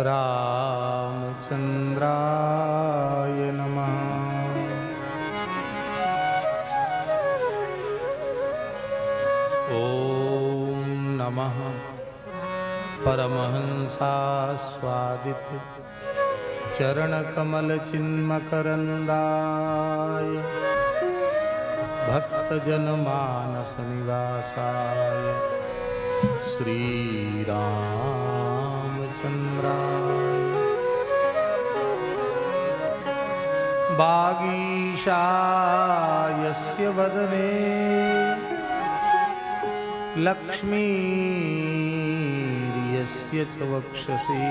रामचंद्राय नमः। ओम नमः परमहंसास्वादित चरणकमलचिन्मकरन्दाय भक्तजनमानसनिवासाय श्रीरामचन्द्राय वागीशायस्य वदने लक्ष्मीर्यस्य च वक्षसि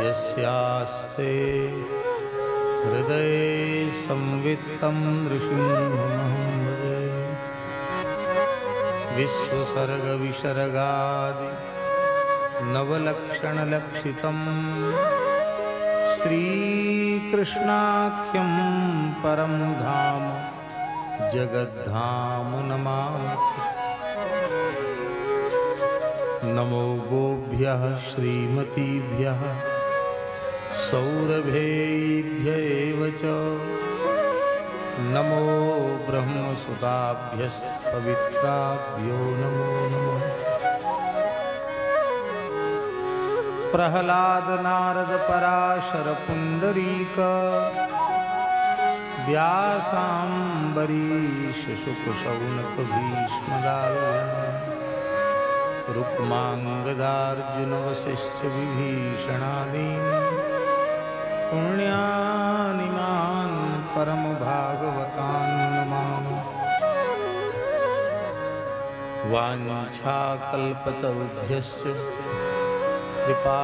यस्यास्ते हृदये संवित्तं नृसिंहमहं भजे। विश्वसर्गविसर्गादि नवलक्षणलक्षितं श्रीकृष्णाख्यं परं धाम जगद्धाम नमामि। नमो गोभ्यः श्रीमतीभ्यः सौरभेभ्य एव च। नमो ब्रह्मसुताभ्यस्पवित्राभ्यो नमो नमः। प्रह्लाद नारद पराशर पुंडरीक व्यासाम्बरीश शुक शौनक भीष्मदाल्यन् रुक्मांगदार्जुन वसिष्ठ विभीषणादीन् पुण्यानिमान् परम भागवतान् नमामि। वाञ्छाकल्पतरुभ्यश्च कृपा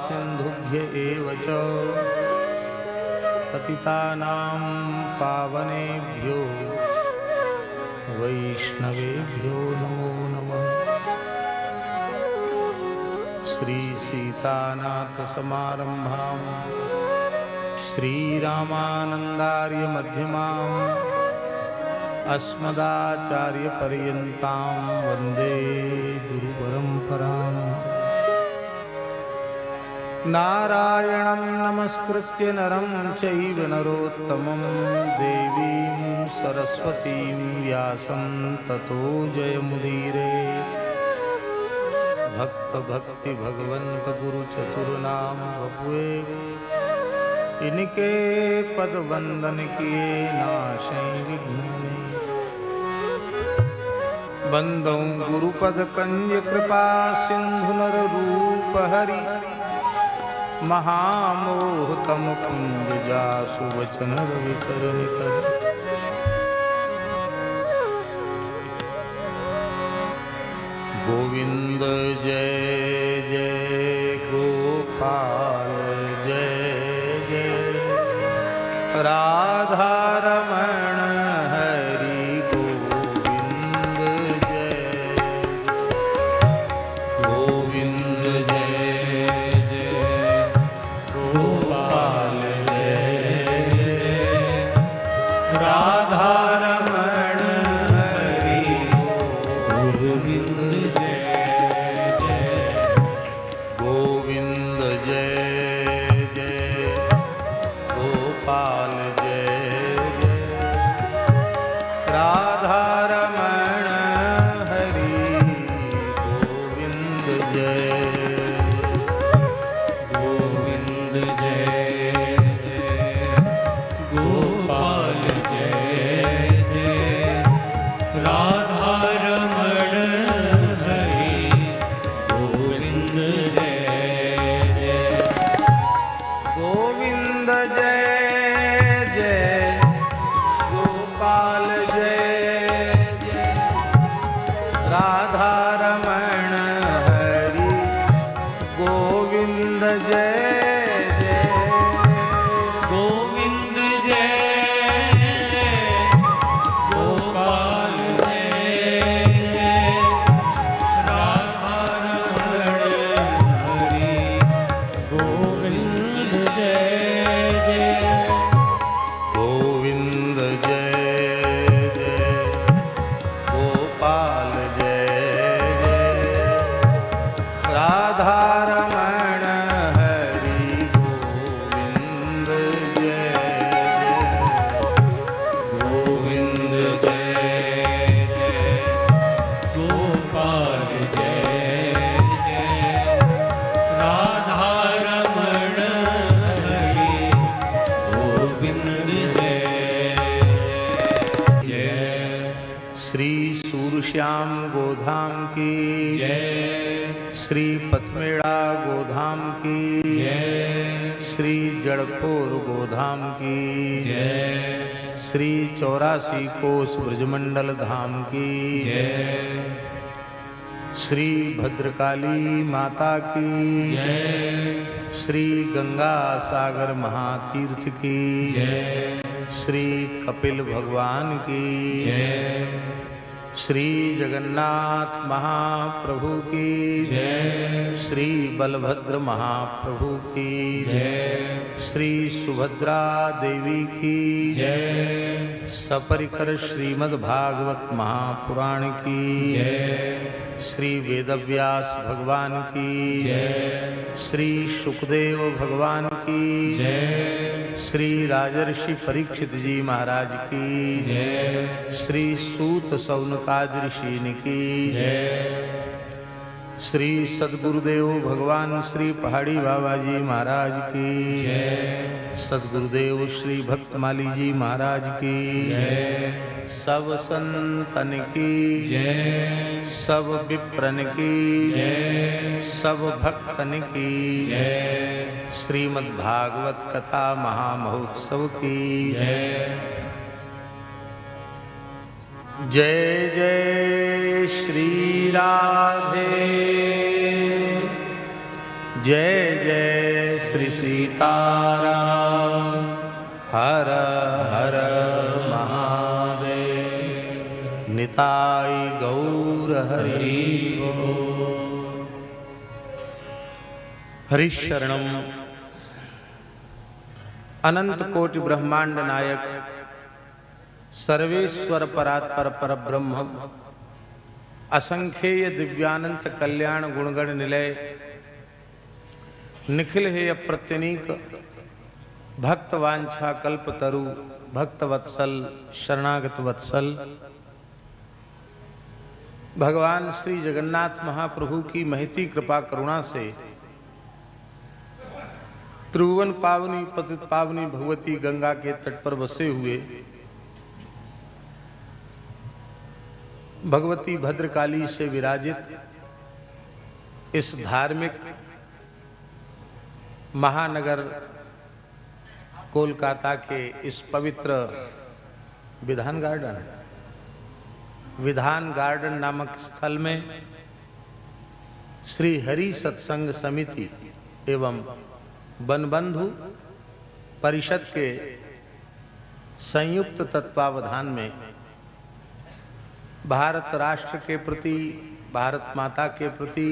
सिन्धुभ्य एव च पतितानां पावनेभ्यो वैष्णवेभ्यो नमो नमः। श्री सीतानाथ समारंभां श्रीरामानंदार्य मध्यमाम् अस्मदाचार्य पर्यन्तां वन्दे गुरुपरम्पराम्। नारायणं नमस्कृत्य नरं चैव नरोत्तमं देवीं सरस्वतीं व्यासं ततो जयमुदीरयेत्। भक्त भक्ति भगवंत गुरु चतुर्नाम बपुए इनके पद वंदन किए नाशै विघ्न। बंदौ गुरुपद कंज कृपा सिंधु नर रूप हरि महामोहतम कुंज जासु वचन रविकर निकर। गोविंद जय जय गोपाल जय जय राधा रमण हरि गोविंद जय गोविंद जय जय गोपाल जय जय राधा रमण हरि गोविंद राधा रमण श्याम गोधाम की जय, श्री पथमेड़ा गोधाम की जय, श्री जड़खोर गोधाम की जय, श्री 84 कोस ब्रजमंडल धाम की जय, श्री भद्रकाली माता की जय, श्री गंगा सागर महातीर्थ की जय, श्री कपिल भगवान की जय, श्री जगन्नाथ महाप्रभु की जय, श्री बलभद्र महाप्रभु की जय, श्री सुभद्रा देवी की जय, सपरिकर श्रीमद् भागवत महापुराण की जय, श्री वेदव्यास भगवान की जय, श्री सुखदेव भगवान की जय, श्री राजर्षि परीक्षित जी महाराज की जय, श्री सूत सौनकादि ऋषि की जय, श्री सद्गुरुदेव भगवान श्री पहाड़ी बाबा जी महाराज की जय, सद्गुरुदेव श्री भक्तमाली जी महाराज की जय, सब संतन की जय, सब विप्रन की जय, सब भक्तन की जय, श्रीमद् भागवत कथा महामहोत्सव की जय, जय जय श्री राधे, जय जय श्री सीताराम, हर हर महादेव, निताई गौर हरि बोल। हरिशरणम अनंत कोटि ब्रह्मांड नायक सर्वेश्वर परात्पर परब्रह्म असंख्येय दिव्यानंत कल्याण गुणगण निलय निखिल हेय प्रत्यनीक भक्त वांछा कल्प तरु भक्त वत्सल शरणागत वत्सल भगवान श्री जगन्नाथ महाप्रभु की महती कृपा करुणा से त्रिभुवन पावनी पतित पावनी भगवती गंगा के तट पर बसे हुए भगवती भद्रकाली से विराजित इस धार्मिक महानगर कोलकाता के इस पवित्र विधान गार्डन नामक स्थल में श्री हरि सत्संग समिति एवं बनबंधु परिषद के संयुक्त तत्वावधान में भारत राष्ट्र के प्रति, भारत माता के प्रति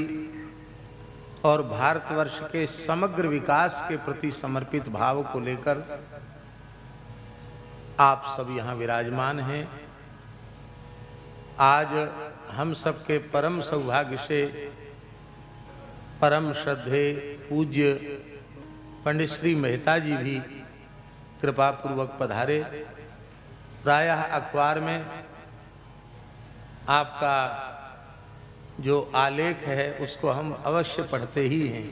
और भारतवर्ष के समग्र विकास के प्रति समर्पित भाव को लेकर आप सब यहाँ विराजमान हैं। आज हम सबके परम सौभाग्य से परम श्रद्धेय पूज्य पंडित श्री मेहता जी भी कृपा पूर्वक पधारे। प्रायः अखबार में आपका जो आलेख है उसको हम अवश्य पढ़ते ही हैं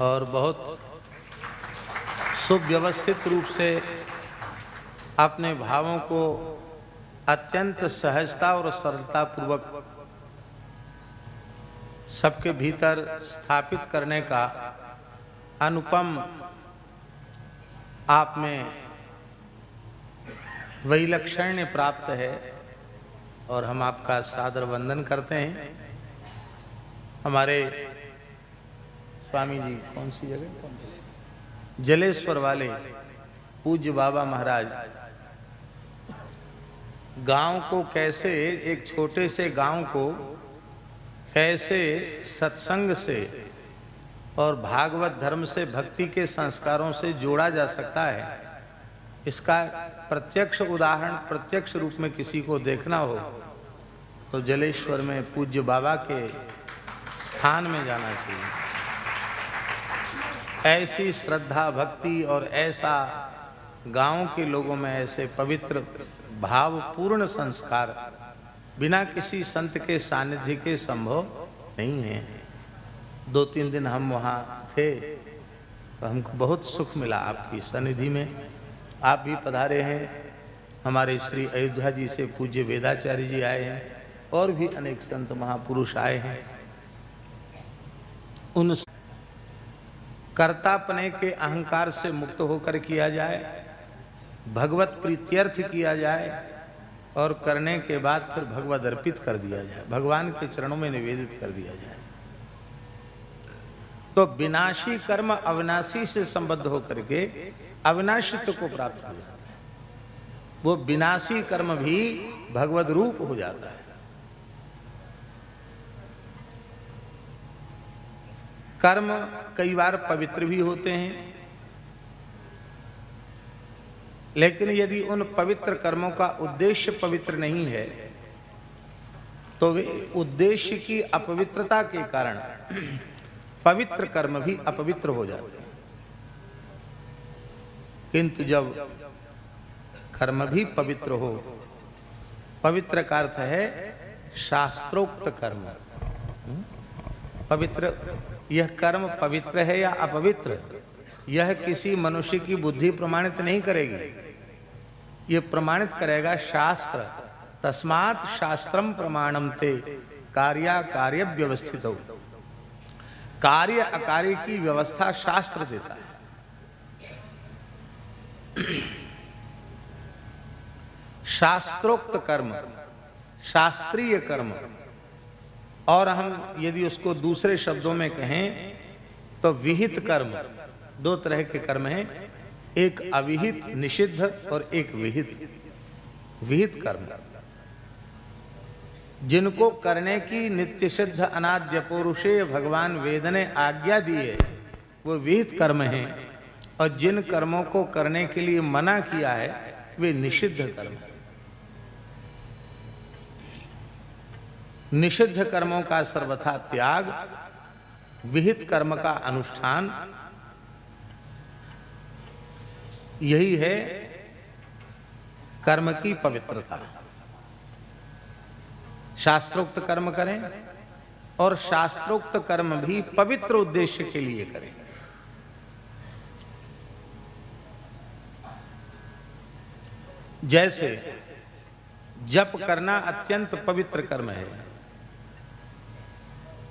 और बहुत सुव्यवस्थित रूप से अपने भावों को अत्यंत सहजता और सरलता पूर्वक सबके भीतर स्थापित करने का अनुपम आप में वैलक्षण्य प्राप्त है और हम आपका सादर वंदन करते हैं। हमारे स्वामी जी कौन सी जगह जलेश्वर वाले पूज्य बाबा महाराज गांव को कैसे, एक छोटे से गांव को कैसे सत्संग से और भागवत धर्म से, भक्ति के संस्कारों से जोड़ा जा सकता है, इसका प्रत्यक्ष उदाहरण प्रत्यक्ष रूप में किसी को देखना हो तो जलेश्वर में पूज्य बाबा के स्थान में जाना चाहिए। ऐसी श्रद्धा भक्ति और ऐसा गांव के लोगों में ऐसे पवित्र भावपूर्ण संस्कार बिना किसी संत के सानिध्य के संभव नहीं है। 2-3 दिन हम वहाँ थे तो हमको बहुत सुख मिला आपकी सनिधि में। आप भी पधारे हैं। हमारे श्री अयोध्या जी से पूज्य वेदाचार्य जी आए हैं। और भी अनेक संत महापुरुष आए हैं। उन कर्तापने के अहंकार से मुक्त होकर किया जाए, भगवत प्रीत्यर्थ किया जाए और करने के बाद फिर भगवत अर्पित कर दिया जाए, भगवान के चरणों में निवेदित कर दिया जाए। तो विनाशी कर्म अविनाशी से संबद्ध होकर के अविनाशित्व को प्राप्त हो जाता है। वो विनाशी कर्म भी भगवत रूप हो जाता है। कर्म कई बार पवित्र भी होते हैं, लेकिन यदि उन पवित्र कर्मों का उद्देश्य पवित्र नहीं है तो वे उद्देश्य की अपवित्रता के कारण पवित्र कर्म भी अपवित्र हो जाते हैं। किंतु जब कर्म भी पवित्र हो, पवित्र का अर्थ है शास्त्रोक्त कर्म। पवित्र, यह कर्म पवित्र है या अपवित्र, यह किसी मनुष्य की बुद्धि प्रमाणित नहीं करेगी, यह प्रमाणित करेगा शास्त्र। तस्मात् शास्त्रम प्रमाणम ते कार्या कार्य व्यवस्थित हो। कार्य अकार्य की व्यवस्था शास्त्र देता है। शास्त्रोक्त कर्म, शास्त्रीय कर्म, और हम यदि उसको दूसरे शब्दों में कहें तो विहित कर्म। दो तरह के कर्म हैं, एक अविहित निषिद्ध और एक विहित। विहित कर्म जिनको करने की नित्य सिद्ध अनाद्य पौरुषेय भगवान वेद ने आज्ञा दी है, वो विहित कर्म हैं। और जिन कर्मों को करने के लिए मना किया है वे निषिद्ध कर्म। निषिद्ध कर्मों का सर्वथा त्याग, विहित कर्म का अनुष्ठान, यही है कर्म की पवित्रता। शास्त्रोक्त कर्म करें और शास्त्रोक्त कर्म भी पवित्र उद्देश्य के लिए करें। जैसे जप करना अत्यंत पवित्र कर्म है,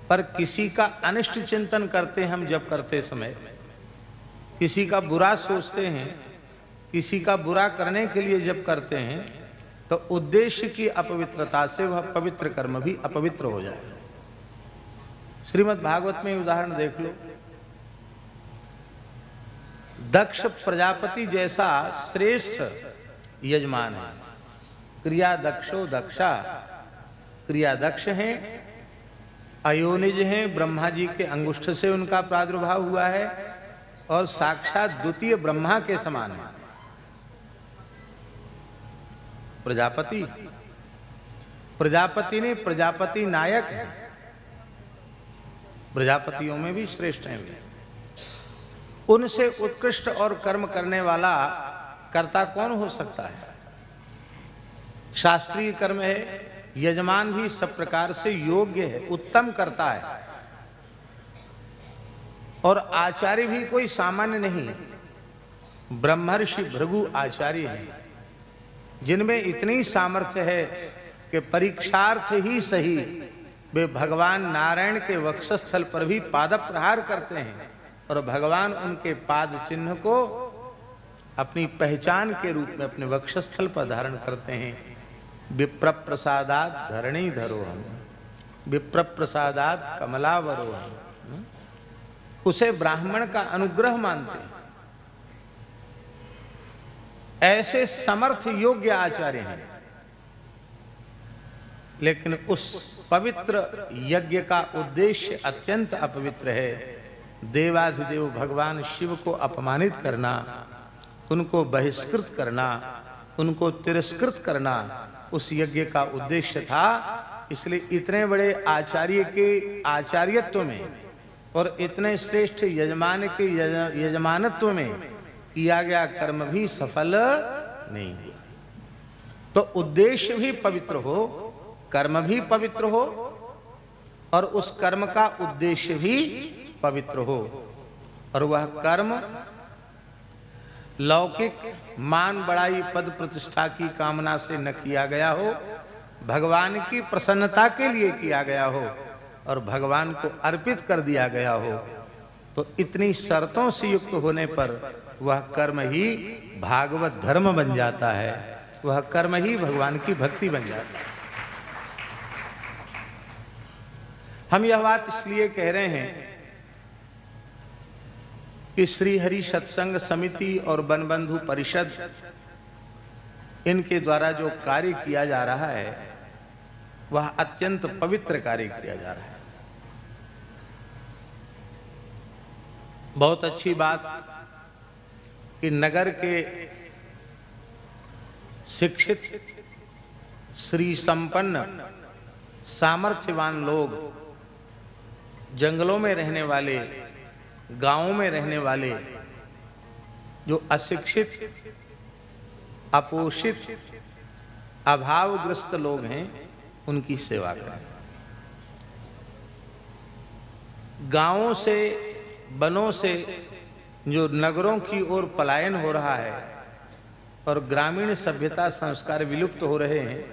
पर किसी का अनिष्ट चिंतन करते हम जप करते समय, किसी का बुरा सोचते हैं, किसी का बुरा करने के लिए जप करते हैं, तो उद्देश्य की अपवित्रता से वह पवित्र कर्म भी अपवित्र हो जाए। श्रीमद् भागवत में उदाहरण देख लो। दक्ष प्रजापति जैसा श्रेष्ठ यजमान है। क्रिया दक्षो दक्षा, क्रिया दक्ष हैं, अयोनिज हैं, ब्रह्मा जी के अंगुष्ठ से उनका प्रादुर्भाव हुआ है और साक्षात द्वितीय ब्रह्मा के समान है। प्रजापति, प्रजापति ने प्रजापति नायक है, प्रजापतियों में भी श्रेष्ठ हैं वे। उनसे उत्कृष्ट और कर्म करने वाला कर्ता कौन हो सकता है? शास्त्रीय कर्म है, यजमान भी सब प्रकार से योग्य है, उत्तम करता है। और आचार्य भी कोई सामान्य नहीं, ब्रह्मर्षि भृगु आचार्य हैं, जिनमें इतनी सामर्थ्य है कि परीक्षार्थ ही सही वे भगवान नारायण के वक्षस्थल पर भी पाद प्रहार करते हैं और भगवान उनके पाद चिन्ह को अपनी पहचान के रूप में अपने वक्षस्थल पर धारण करते हैं। विप्र प्रसादात धरणी धरो हम, विप्र प्रसादात कमलावरो हम। उसे ब्राह्मण का अनुग्रह मानते हैं। ऐसे समर्थ योग्य आचार्य हैं, लेकिन उस पवित्र यज्ञ का उद्देश्य अत्यंत अपवित्र है। देवाधिदेव भगवान शिव को अपमानित करना, उनको बहिष्कृत करना, उनको तिरस्कृत करना उस यज्ञ का उद्देश्य था। इसलिए इतने बड़े आचार्य के आचार्यत्व में और इतने श्रेष्ठ यजमान के यजमानत्व में किया गया कर्म भी सफल नहीं हुआ। तो उद्देश्य भी पवित्र हो, कर्म भी पवित्र हो और उस कर्म का उद्देश्य भी पवित्र हो, और वह कर्म लौकिक मान बड़ाई पद प्रतिष्ठा की कामना से न किया गया हो, भगवान की प्रसन्नता के लिए किया गया हो और भगवान को अर्पित कर दिया गया हो, तो इतनी शर्तों से युक्त होने पर वह कर्म ही भागवत धर्म बन जाता है, वह कर्म ही भगवान की भक्ति बन जाता है। हम यह बात इसलिए कह रहे हैं कि श्री हरि सत्संग समिति और बनबंधु परिषद, इनके द्वारा जो कार्य किया जा रहा है वह अत्यंत पवित्र कार्य किया जा रहा है। बहुत अच्छी बात कि नगर के शिक्षित, श्री संपन्न, सामर्थ्यवान लोग, जंगलों में रहने वाले, गांवों में रहने वाले, जो अशिक्षित, अपोषित, अभावग्रस्त लोग हैं, उनकी सेवा करें। गांवों से, वनों से जो नगरों की ओर पलायन हो रहा है और ग्रामीण सभ्यता संस्कार विलुप्त हो रहे हैं,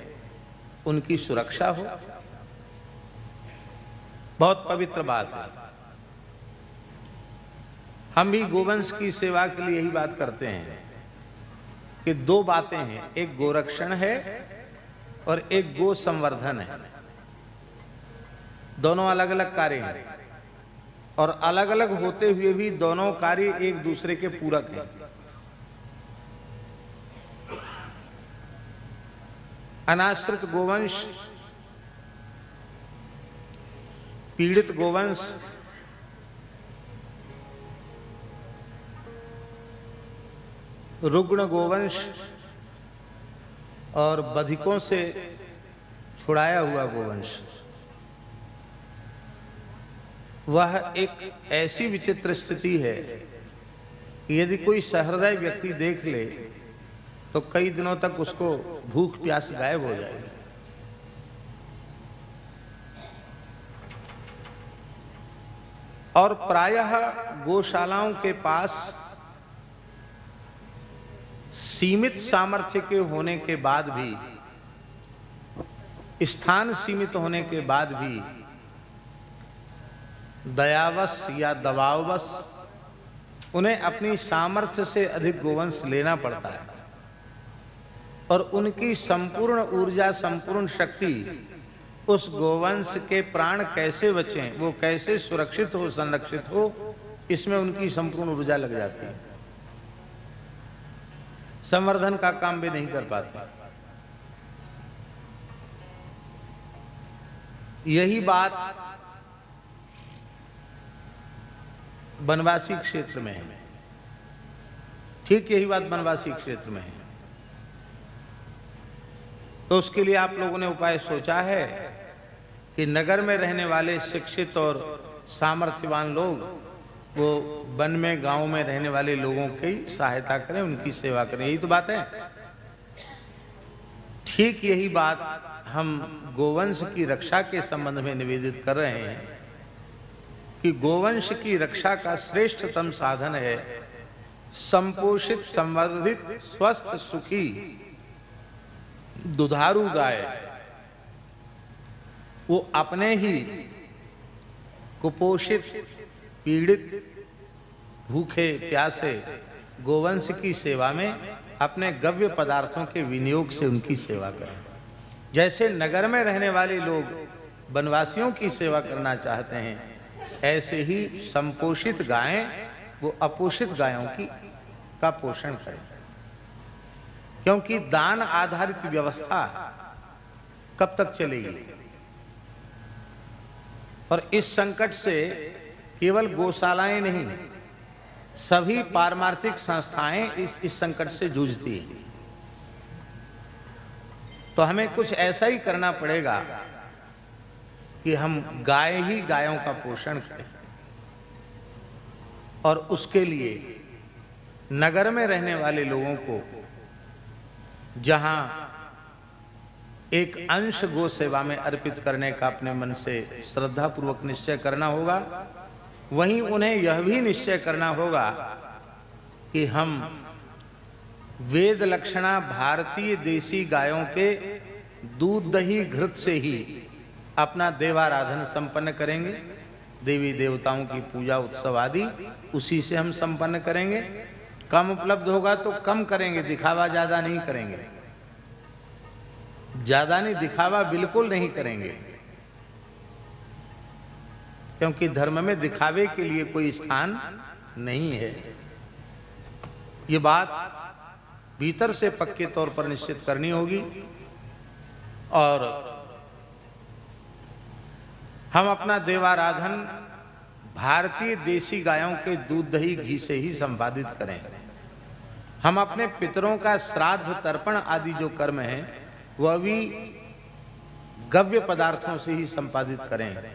उनकी सुरक्षा हो, बहुत पवित्र बात है। हम भी गोवंश की सेवा के लिए यही बात करते हैं कि दो बातें हैं, एक गोरक्षण है और एक गो संवर्धन है। दोनों अलग अलग कार्य हैं और अलग अलग होते हुए भी दोनों कार्य एक दूसरे के पूरक हैं। अनाश्रित गोवंश, पीड़ित गोवंश, रुग्ण गोवंश और बधिकों से छुड़ाया हुआ गोवंश, वह एक ऐसी विचित्र स्थिति है कि यदि कोई सहृदय व्यक्ति देख ले तो कई दिनों तक उसको भूख प्यास गायब हो जाएगी। और प्रायः गौशालाओं के पास सीमित सामर्थ्य के होने के बाद भी, स्थान सीमित होने के बाद भी, दयावश या दबाववश उन्हें अपनी सामर्थ्य से अधिक गोवंश लेना पड़ता है और उनकी संपूर्ण ऊर्जा, संपूर्ण शक्ति उस गोवंश के प्राण कैसे बचें, वो कैसे सुरक्षित हो, संरक्षित हो, इसमें उनकी संपूर्ण ऊर्जा लग जाती है। संवर्धन का काम भी नहीं कर पाते। यही बात बनवासी क्षेत्र में है, ठीक यही बात बनवासी क्षेत्र में है। तो उसके लिए आप लोगों ने उपाय सोचा है कि नगर में रहने वाले शिक्षित और सामर्थ्यवान लोग वो वन में, गांव में रहने वाले लोगों की सहायता करें, उनकी सेवा करें। यही तो बात है। ठीक यही बात हम गोवंश की रक्षा के संबंध में निवेदित कर रहे हैं कि गोवंश की रक्षा का श्रेष्ठतम साधन है संपोषित, संवर्धित, स्वस्थ, सुखी दुधारू गाय। वो अपने ही कुपोषित, पीड़ित, भूखे प्यासे गोवंश की सेवा में अपने गव्य पदार्थों के विनियोग से उनकी सेवा करें। जैसे नगर में रहने वाले लोग वनवासियों की सेवा करना चाहते हैं, ऐसे ही संपोषित गायें वो अपोषित गायों का पोषण करें। क्योंकि दान आधारित व्यवस्था कब तक चलेगी? और इस संकट से केवल गौशालाएं नहीं, सभी पारमार्थिक संस्थाएं इस संकट से जूझती हैं। तो हमें कुछ ऐसा ही करना पड़ेगा कि हम गाय ही गायों का पोषण करें। और उसके लिए नगर में रहने वाले लोगों को जहां एक अंश गो सेवा में अर्पित करने का अपने मन से श्रद्धा पूर्वक निश्चय करना होगा, वहीं उन्हें यह भी निश्चय करना होगा कि हम वेद लक्षणा भारतीय देसी गायों के दूध दही घृत से ही अपना देवाराधन संपन्न करेंगे। देवी देवताओं की पूजा उत्सव आदि उसी से हम संपन्न करेंगे। कम उपलब्ध होगा तो कम करेंगे, दिखावा ज्यादा नहीं करेंगे। ज्यादा नहीं, दिखावा बिल्कुल नहीं करेंगे, क्योंकि धर्म में दिखावे के लिए कोई स्थान नहीं है। ये बात भीतर से पक्के तौर पर निश्चित करनी होगी। और हम अपना देवाराधन भारतीय देसी गायों के दूध दही घी से ही संपादित करें। हम अपने पितरों का श्राद्ध तर्पण आदि जो कर्म है वह भी गव्य पदार्थों से ही संपादित करें।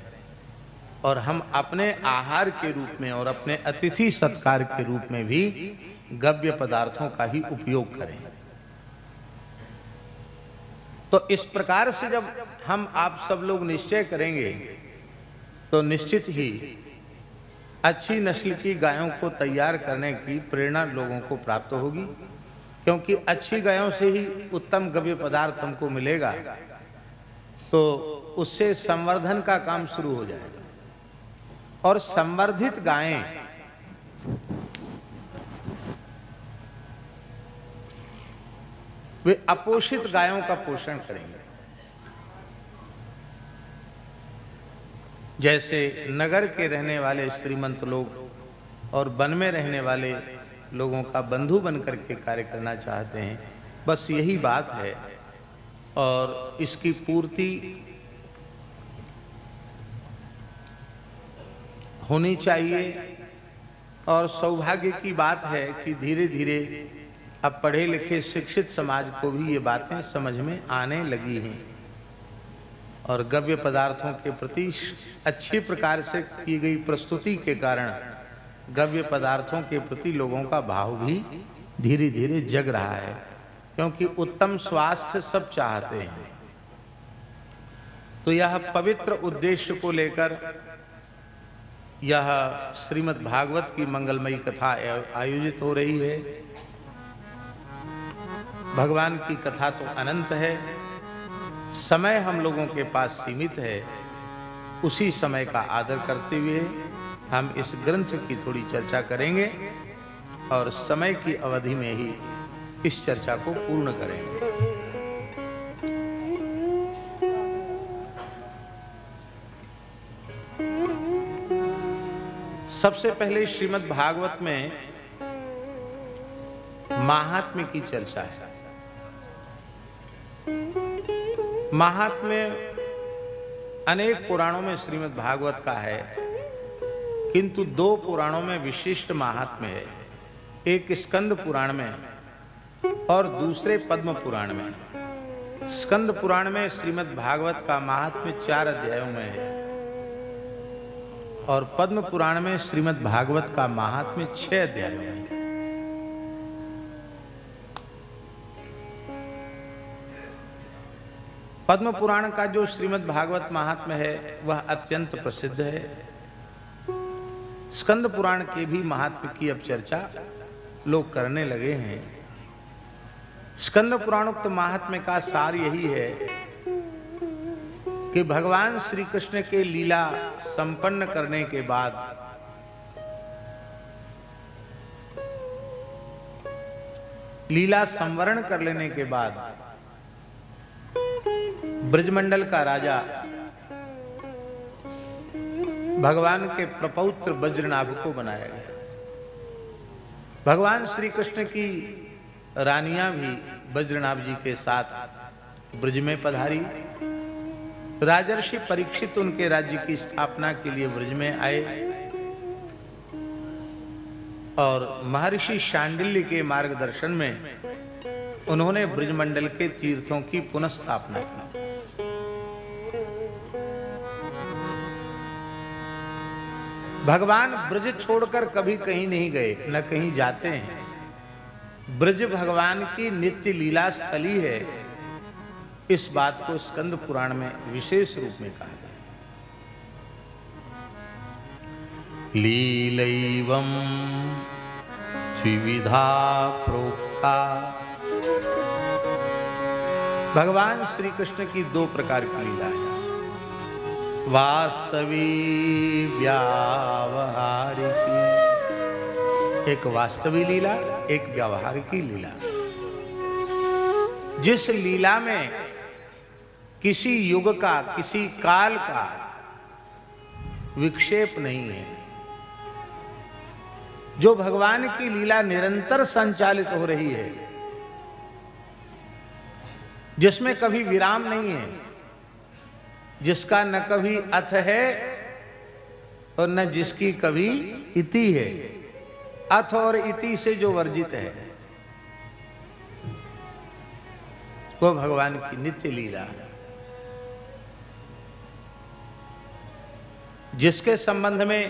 और हम अपने आहार के रूप में और अपने अतिथि सत्कार के रूप में भी गव्य पदार्थों का ही उपयोग करें। तो इस प्रकार से जब हम आप सब लोग निश्चय करेंगे तो निश्चित ही अच्छी नस्ल की गायों को तैयार करने की प्रेरणा लोगों को प्राप्त होगी, क्योंकि अच्छी गायों से ही उत्तम गव्य पदार्थ हमको मिलेगा। तो उससे संवर्धन का काम शुरू हो जाएगा। और संवर्धित गायें वे अपोषित गायों का पोषण करेंगे। जैसे नगर के रहने वाले श्रीमंत लोग और वन में रहने वाले लोगों का बंधु बनकर के कार्य करना चाहते हैं, बस यही बात है। और इसकी पूर्ति होनी चाहिए। और सौभाग्य की बात है कि धीरे धीरे अब पढ़े लिखे शिक्षित समाज को भी ये बातें समझ में आने लगी हैं। और गव्य पदार्थों के प्रति अच्छी प्रकार से की गई प्रस्तुति के कारण गव्य पदार्थों के प्रति लोगों का भाव भी धीरे धीरे जग रहा है, क्योंकि उत्तम स्वास्थ्य सब चाहते हैं। तो यह पवित्र उद्देश्य को लेकर यह श्रीमद् भागवत की मंगलमयी कथा आयोजित हो रही है। भगवान की कथा तो अनंत है, समय हम लोगों के पास सीमित है। उसी समय का आदर करते हुए हम इस ग्रंथ की थोड़ी चर्चा करेंगे और समय की अवधि में ही इस चर्चा को पूर्ण करेंगे। सबसे पहले श्रीमद् भागवत में महात्म्य की चर्चा है। महात्म्य अनेक पुराणों में श्रीमद् भागवत का है, किंतु दो पुराणों में विशिष्ट महात्म्य है। एक स्कंद पुराण में और दूसरे पद्म पुराण में। स्कंद पुराण में श्रीमद् भागवत का महात्म्य 4 अध्यायों में है और पद्म पुराण में श्रीमद् भागवत का महात्म्य 6 अध्यायों में है। पद्म पुराण का जो श्रीमद् भागवत महात्म्य है वह अत्यंत प्रसिद्ध है। स्कंद पुराण के भी महात्म्य की अब चर्चा लोग करने लगे हैं। स्कंद पुराणोक्त महात्म्य का सार यही है कि भगवान श्री कृष्ण के लीला संपन्न करने के बाद लीला संवरण कर लेने के बाद ब्रजमंडल का राजा भगवान के प्रपौत्र वज्रनाभ को बनाया गया। भगवान श्री कृष्ण की रानियां भी वज्रनाभ जी के साथ ब्रज में पधारी। राजर्षि परीक्षित उनके राज्य की स्थापना के लिए ब्रज में आए और महर्षि शांडिल्य के मार्गदर्शन में उन्होंने ब्रजमंडल के तीर्थों की पुनः स्थापना की। भगवान ब्रज छोड़कर कभी कहीं नहीं गए, न कहीं जाते हैं। ब्रज भगवान की नित्य लीला स्थली है। इस बात को स्कंद पुराण में विशेष रूप में कहा गया। लीलैवं द्विविधा प्रोक्ता भगवान श्री कृष्ण की दो प्रकार की लीला है, वास्तवी व्यावहारिकी। एक वास्तवी लीला, एक व्यावहारिकी लीला। जिस लीला में किसी युग का, किसी काल का विक्षेप नहीं है, जो भगवान की लीला निरंतर संचालित हो रही है, जिसमें कभी विराम नहीं है, जिसका न कभी अथ है और न जिसकी कभी इति है, अथ और इति से जो वर्जित है, वो भगवान की नित्य लीला है, जिसके संबंध में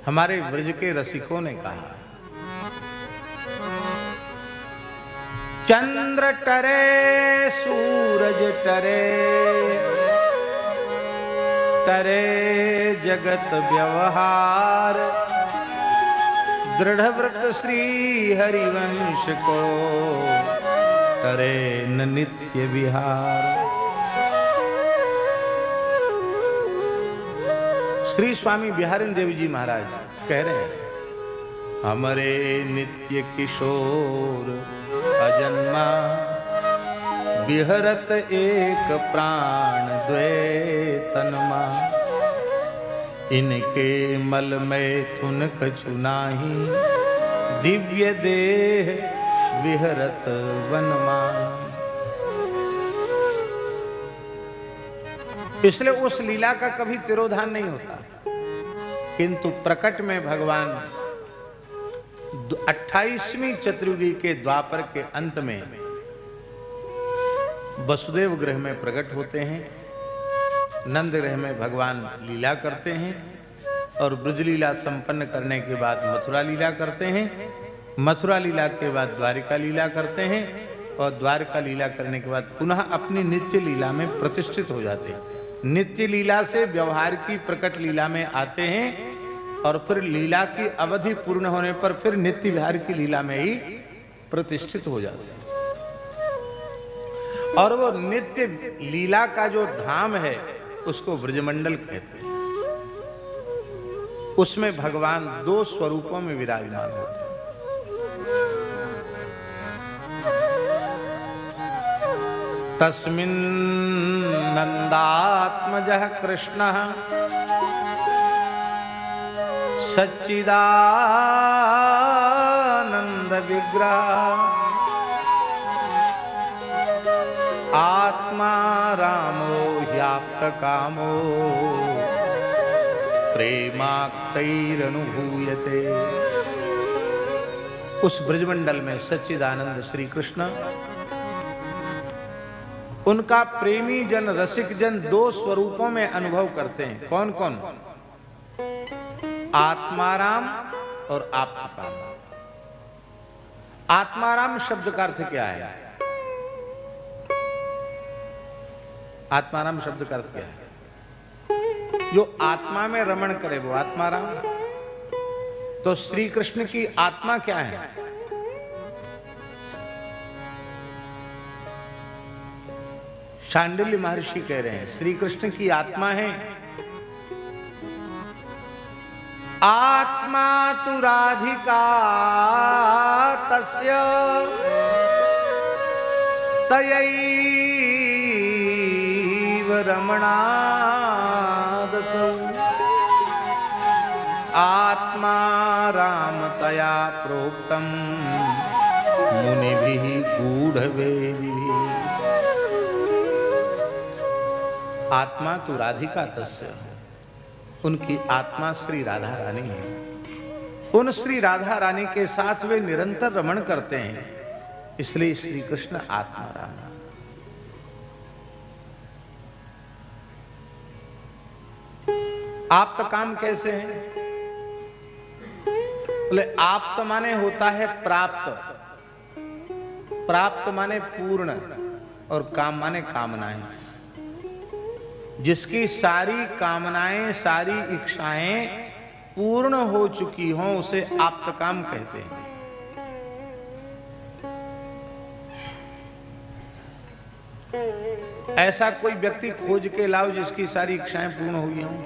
हमारे ब्रज के रसिकों ने कहा, चंद्र टरे सूरज टरे, टरे जगत व्यवहार, दृढ़ व्रत श्री हरिवंश को, टरे न नित्य विहार। श्री स्वामी बिहारिन देव जी महाराज कह रहे हैं, हमारे नित्य किशोर अजन्मा, बिहरत एक प्राण द्वे तनमा, इनके मल में थुन कछु नाही, दिव्य देह विहरत वनमा। इसलिए उस लीला का कभी तिरोधान नहीं होता, किंतु प्रकट में भगवान 28वीं चतुर्युगी के द्वापर के अंत में वसुदेव गृह में प्रकट होते हैं, नंद गृह में भगवान लीला करते हैं, और ब्रज लीला संपन्न करने के बाद मथुरा लीला करते हैं, मथुरा लीला के बाद द्वारिका लीला करते हैं, और द्वारिका लीला करने के बाद पुनः अपनी नित्य लीला में प्रतिष्ठित हो जाते हैं। नित्य लीला से व्यवहार की प्रकट लीला में आते हैं, और फिर लीला की अवधि पूर्ण होने पर फिर नित्य विहार की लीला में ही प्रतिष्ठित हो जाते हैं। और वो नित्य लीला का जो धाम है उसको ब्रजमंडल कहते हैं। उसमें भगवान दो स्वरूपों में विराजमान होते हैं। तस्मिन् नंदात्मजः कृष्णः सच्चिदानंद विग्रह, आत्मा रामो ह्याप्त कामो, प्रेमाक्तैरनुभूयते। उस ब्रजमंडल में सच्चिदानंद श्री कृष्ण, उनका प्रेमी जन, रसिक जन दो स्वरूपों में अनुभव करते हैं। कौन कौन? आत्माराम और आप्तकाम। आत्माराम शब्द का अर्थ क्या है? आत्माराम शब्द का अर्थ क्या है? जो आत्मा में रमण करे वो आत्माराम। तो श्री कृष्ण की आत्मा क्या है? शांडिल्य महर्षि कह रहे हैं श्री कृष्ण की आत्मा है, आत्मा तु राधिका तस्य, तयैव रमणादसौ, आत्मा रामतया प्रोक्तम मुनिभिः गूढ़वेदिभिः। आत्मा तो राधिका तस्य, उनकी आत्मा श्री राधा रानी है। उन श्री राधा रानी के साथ वे निरंतर रमण करते हैं, इसलिए श्री कृष्ण आत्मा राम। आप्त काम कैसे है? बोले आप्त माने होता है प्राप्त, प्राप्त माने पूर्ण, और काम माने कामनाएं। जिसकी सारी कामनाएं, सारी इच्छाएं पूर्ण हो चुकी हों उसे आप्तकाम कहते हैं। ऐसा कोई व्यक्ति खोज के लाओ जिसकी सारी इच्छाएं पूर्ण हुई हों।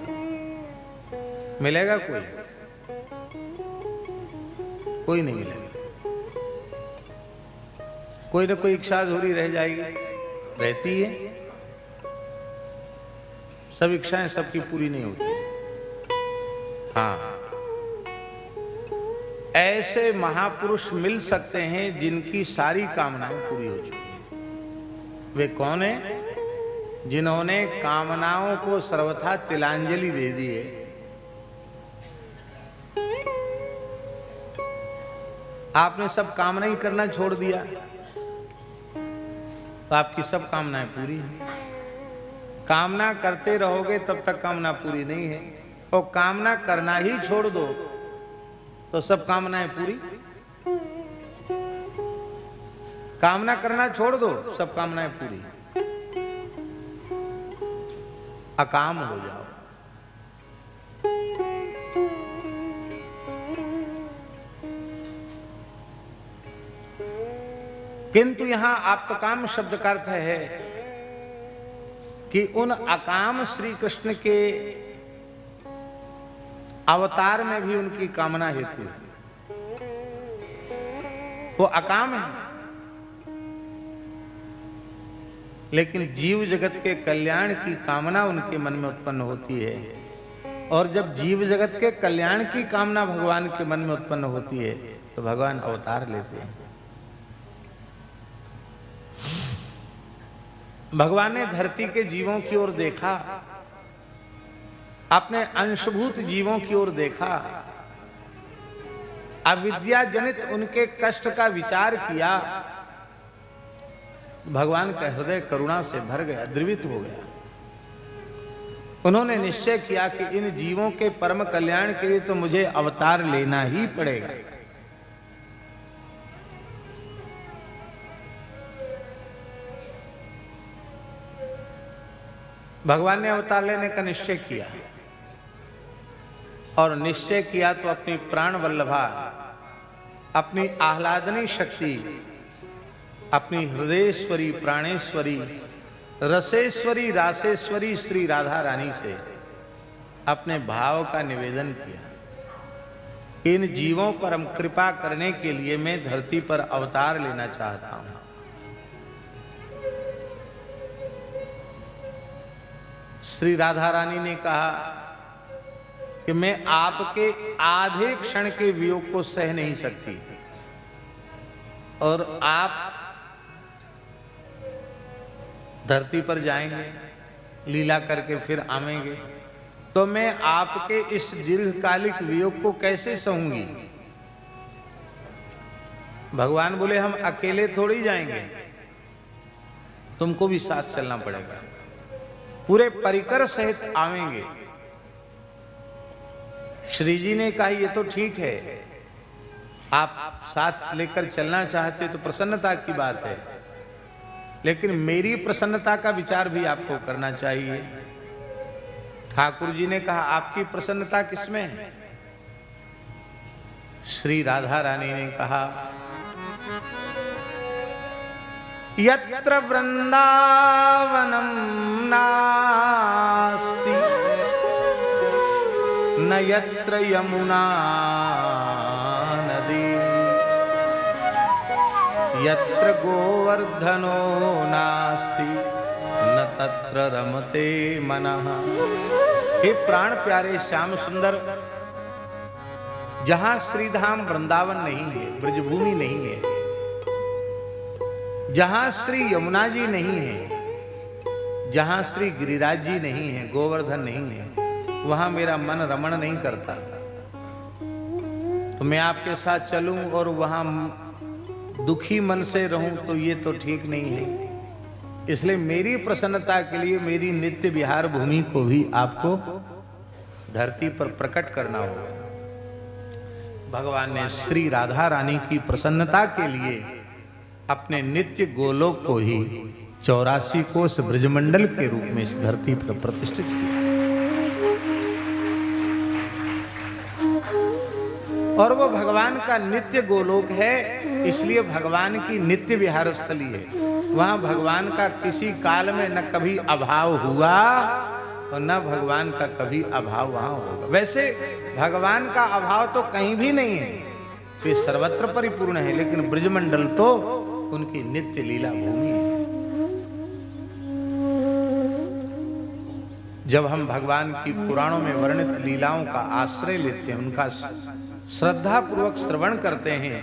मिलेगा कोई? कोई नहीं मिलेगा। कोई ना कोई इच्छा अधूरी रह जाएगी, रहती है। सब इच्छाएं सबकी पूरी नहीं होती। हाँ, ऐसे महापुरुष मिल सकते हैं जिनकी सारी कामनाएं पूरी हो चुकी हैं। वे कौन हैं? जिन्होंने कामनाओं को सर्वथा तिलांजलि दे दी है। आपने सब कामना ही करना छोड़ दिया तो आपकी सब कामनाएं पूरी हैं। कामना करते रहोगे तब तक कामना पूरी नहीं है, और कामना करना ही छोड़ दो तो सब कामनाएं पूरी। कामना करना छोड़ दो, सब कामनाएं पूरी। अकाम हो जाओ। किंतु यहां आप्तकाम शब्द का अर्थ है कि उन अकाम श्री कृष्ण के अवतार में भी उनकी कामना हेतु है। वो अकाम है, लेकिन जीव जगत के कल्याण की कामना उनके मन में उत्पन्न होती है। और जब जीव जगत के कल्याण की कामना भगवान के मन में उत्पन्न होती है तो भगवान अवतार लेते हैं। भगवान ने धरती के जीवों की ओर देखा, अपने अंशभूत जीवों की ओर देखा, अविद्या जनित उनके कष्ट का विचार किया। भगवान का हृदय करुणा से भर गया, द्रवित हो गया। उन्होंने निश्चय किया कि इन जीवों के परम कल्याण के लिए तो मुझे अवतार लेना ही पड़ेगा। भगवान ने अवतार लेने का निश्चय किया, और निश्चय किया तो अपनी प्राण वल्लभा, अपनी आह्लादनी शक्ति, अपनी हृदयेश्वरी, प्राणेश्वरी, रसेश्वरी, रासेश्वरी श्री राधा रानी से अपने भाव का निवेदन किया। इन जीवों पर हम कृपा करने के लिए मैं धरती पर अवतार लेना चाहता हूं। श्री राधा रानी ने कहा कि मैं आपके आधे क्षण के वियोग को सह नहीं सकती, और आप धरती पर जाएंगे, लीला करके फिर आवेंगे, तो मैं आपके इस दीर्घकालिक वियोग को कैसे सहूंगी। भगवान बोले हम अकेले थोड़ी जाएंगे, तुमको भी साथ चलना पड़ेगा, पूरे परिकर सहित आवेंगे। श्री जी ने कहा ये तो ठीक है, आप साथ लेकर चलना चाहते तो प्रसन्नता की बात है, लेकिन मेरी प्रसन्नता का विचार भी आपको करना चाहिए। ठाकुर जी ने कहा आपकी प्रसन्नता किसमें है? श्री राधा रानी ने कहा यत्र वृंदावनम नास्ति न यत्र यमुना नदी यत्र गोवर्धनो नास्ति न तत्र रमते मनः। हे प्राण प्यारे श्याम सुंदर, जहां श्रीधाम वृंदावन नहीं है, ब्रजभूमि नहीं है, जहां श्री यमुना जी नहीं है, जहां श्री गिरिराज जी नहीं है, गोवर्धन नहीं है, वहां मेरा मन रमण नहीं करता। तो मैं आपके साथ चलूं और वहां दुखी मन से रहूं तो ये तो ठीक नहीं है। इसलिए मेरी प्रसन्नता के लिए मेरी नित्य विहार भूमि को भी आपको धरती पर प्रकट करना होगा। भगवान ने श्री राधा रानी की प्रसन्नता के लिए अपने नित्य गोलोक को ही 84 कोस ब्रजमंडल के रूप में इस धरती पर प्रतिष्ठित किया। और वो भगवान का नित्य गोलोक है, इसलिए भगवान की नित्य विहार स्थली है। वहां भगवान का किसी काल में न कभी अभाव हुआ और न भगवान का कभी अभाव वहां होगा। वैसे भगवान का अभाव तो कहीं भी नहीं है, वे सर्वत्र परिपूर्ण है, लेकिन ब्रजमंडल तो उनकी नित्य लीला भूमि है। जब हम भगवान की पुराणों में वर्णित लीलाओं का आश्रय लेते हैं, उनका श्रद्धा पूर्वक श्रवण करते हैं,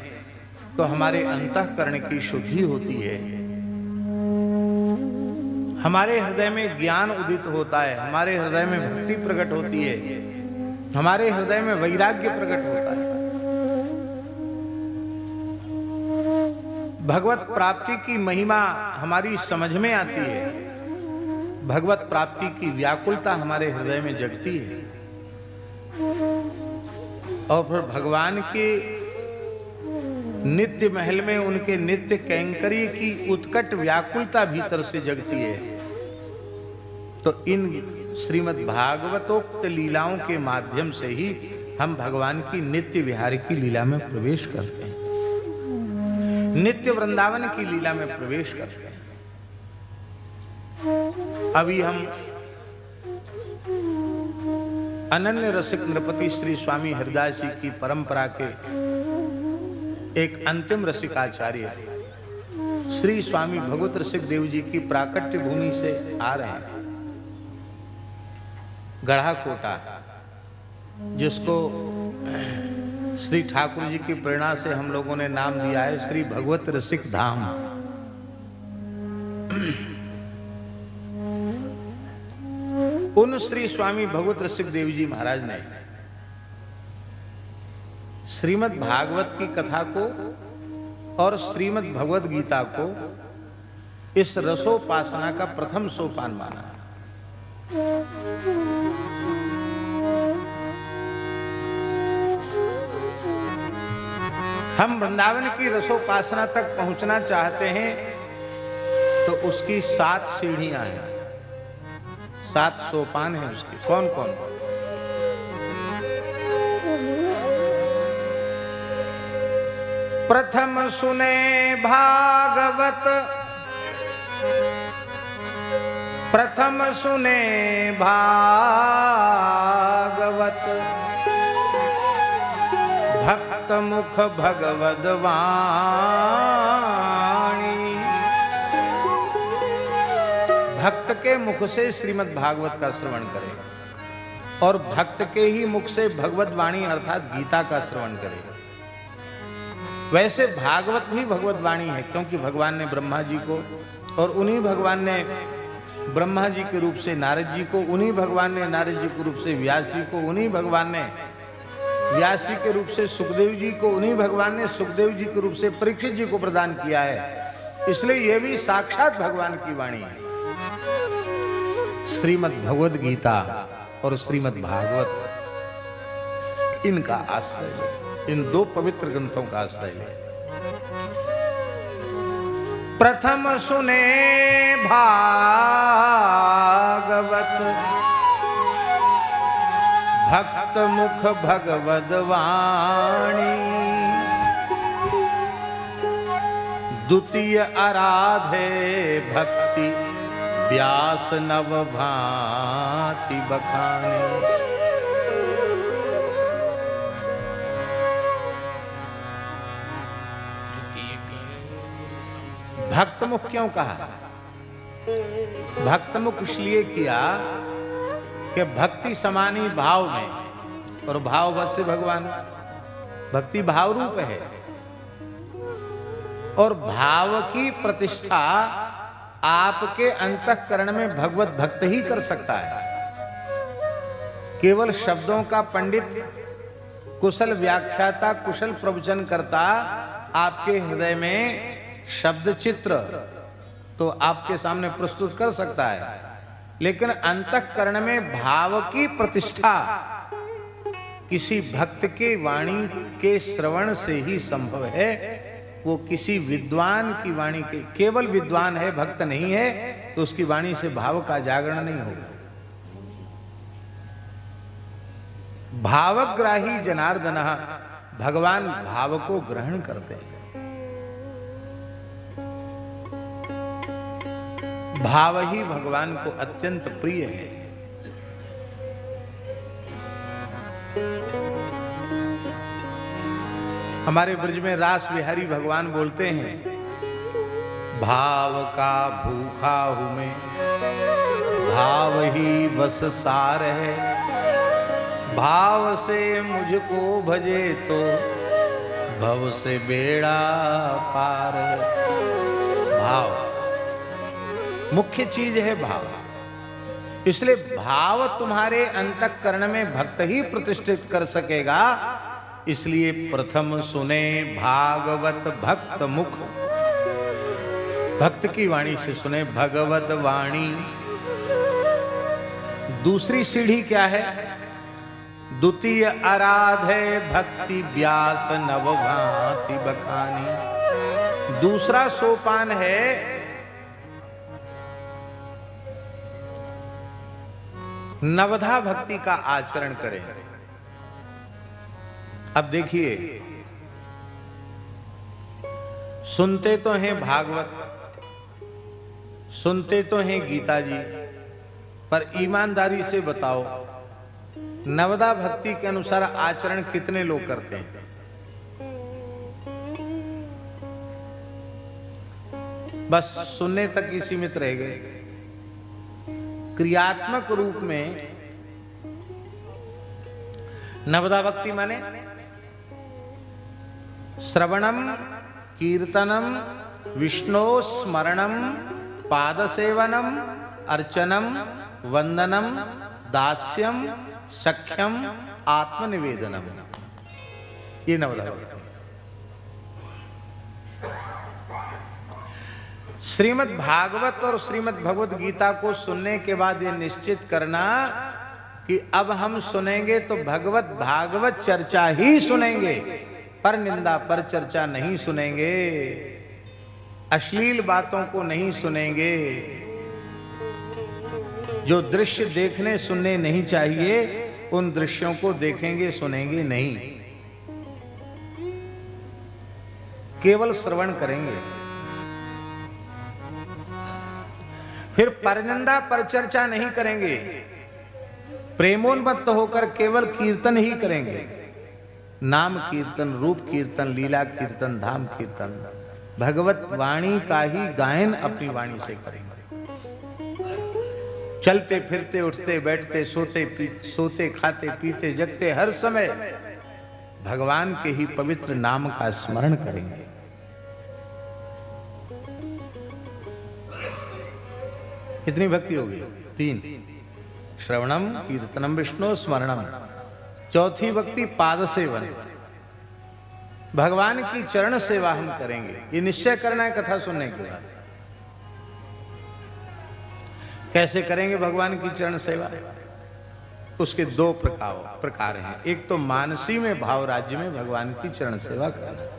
तो हमारे अंतःकरण की शुद्धि होती है, हमारे हृदय में ज्ञान उदित होता है, हमारे हृदय में भक्ति प्रकट होती है, हमारे हृदय में वैराग्य प्रकट होता है। भगवत प्राप्ति की महिमा हमारी समझ में आती है, भगवत प्राप्ति की व्याकुलता हमारे हृदय में जगती है, और फिर भगवान के नित्य महल में उनके नित्य कैंकरी की उत्कट व्याकुलता भीतर से जगती है। तो इन श्रीमद् भागवतोक्त लीलाओं के माध्यम से ही हम भगवान की नित्य विहार की लीला में प्रवेश करते हैं, नित्य वृंदावन की लीला में प्रवेश करते हैं। अभी हम अनन्य रसिक नृपति श्री स्वामी हरिदास जी की परंपरा के एक अंतिम रसिकाचार्य श्री स्वामी भगवत रसिक देव जी की प्राकट्य भूमि से आ रहे हैं, गढ़ाकोटा, जिसको श्री ठाकुर जी की प्रेरणा से हम लोगों ने नाम दिया है श्री भगवत रसिक धाम। उन श्री स्वामी भगवत रसिक देव जी महाराज ने श्रीमद् भागवत की कथा को और श्रीमद् भगवत गीता को इस रसोपासना का प्रथम सोपान माना है। हम वृंदावन की रसोपासना तक पहुंचना चाहते हैं तो उसकी 7 सीढ़ियां हैं, 7 सोपान हैं उसके। कौन कौन? प्रथम सुने भागवत, प्रथम सुने भागवत, भक्त मुख भगवद वाणी। भक्त के मुख से श्रीमद् भागवत का श्रवण करें और भक्त के ही मुख से भगवत वाणी अर्थात गीता का श्रवण करें। वैसे भागवत भी भगवत वाणी है, क्योंकि भगवान ने ब्रह्मा जी को, और उन्हीं भगवान ने ब्रह्मा जी के रूप से नारद जी को, उन्हीं भगवान ने नारद जी के रूप से व्यास जी को, उन्हीं भगवान ने व्यास जी के रूप से सुखदेव जी को, उन्हीं भगवान ने सुखदेव जी के रूप से परीक्षित जी को प्रदान किया है। इसलिए यह भी साक्षात भगवान की वाणी है। श्रीमद् भगवद गीता और श्रीमद् भागवत, इनका आश्रय है, इन 2 पवित्र ग्रंथों का आश्रय है। प्रथम सुने भागवत, भक्त मुख भगवद वाणी। द्वितीय आराधे भक्ति, व्यास नव भांति बखाने। भक्तमुख क्यों कहा? भक्तमुख इसलिए किया कि भक्ति समानी भाव में, और भाव बस से भगवान, भक्ति भाव रूप है, और भाव की प्रतिष्ठा आपके अंतःकरण में भगवत भक्त ही कर सकता है। केवल शब्दों का पंडित, कुशल व्याख्याता, कुशल प्रवचन करता आपके हृदय में शब्द चित्र तो आपके सामने प्रस्तुत कर सकता है, लेकिन अंतःकरण में भाव की प्रतिष्ठा किसी भक्त के वाणी के श्रवण से ही संभव है। वो किसी विद्वान की वाणी के, केवल विद्वान है भक्त नहीं है, तो उसकी वाणी से भाव का जागरण नहीं होगा। भावग्राही जनार्दन भगवान भाव को ग्रहण करते हैं। भाव ही भगवान को अत्यंत प्रिय है। हमारे ब्रज में रास बिहारी भगवान बोलते हैं, भाव का भूखा हूं मैं, भाव ही बस सार है, भाव से मुझको भजे तो भव से बेड़ा पार है। भाव मुख्य चीज है, भाव। इसलिए भाव तुम्हारे अंतःकरण में भक्त ही प्रतिष्ठित कर सकेगा। इसलिए प्रथम सुने भागवत भक्त मुख, भक्त की वाणी से सुने भगवत वाणी। दूसरी सीढ़ी क्या है? द्वितीय आराधे भक्ति व्यास नव भांति बखानी। दूसरा सोपान है नवधा भक्ति का आचरण करें। अब देखिए, सुनते तो हैं भागवत, सुनते तो हैं गीता जी, पर ईमानदारी से बताओ नवदा भक्ति के अनुसार आचरण कितने लोग करते हैं? बस सुनने तक ही सीमित रह गए। क्रियात्मक रूप में नवदा भक्ति माने श्रवणम, कीर्तनम, विष्णु स्मरणम, पाद सेवनम, अर्चनम, वंदनम, दास्यम, सख्यम, आत्मनिवेदनम। ये नवदा भक्ति। श्रीमद् भागवत और श्रीमद् भगवत गीता को सुनने के बाद ये निश्चित करना कि अब हम सुनेंगे तो भगवत भागवत चर्चा ही सुनेंगे, पर निंदा पर चर्चा नहीं सुनेंगे, अश्लील बातों को नहीं सुनेंगे, जो दृश्य देखने सुनने नहीं चाहिए उन दृश्यों को देखेंगे सुनेंगे नहीं, केवल श्रवण करेंगे। फिर परनिंदा पर चर्चा नहीं करेंगे, प्रेमोन्मत्त होकर केवल कीर्तन ही करेंगे। नाम कीर्तन, रूप कीर्तन, लीला कीर्तन, धाम कीर्तन, भगवत वाणी का ही गायन अपनी वाणी से करेंगे। चलते फिरते, उठते बैठते, सोते खाते पीते जगते, हर समय भगवान के ही पवित्र नाम का स्मरण करेंगे। कितनी भक्ति होगी? 3, श्रवणम, कीर्तनम, विष्णु स्मरणम। चौथी भक्ति पाद सेवन, भगवान की चरण सेवा हम करेंगे। ये निश्चय करना है कथा सुनने के बाद। कैसे करेंगे भगवान की चरण सेवा? उसके 2 प्रकार हैं। एक तो मानसी में भाव राज्य में भगवान की चरण सेवा करना।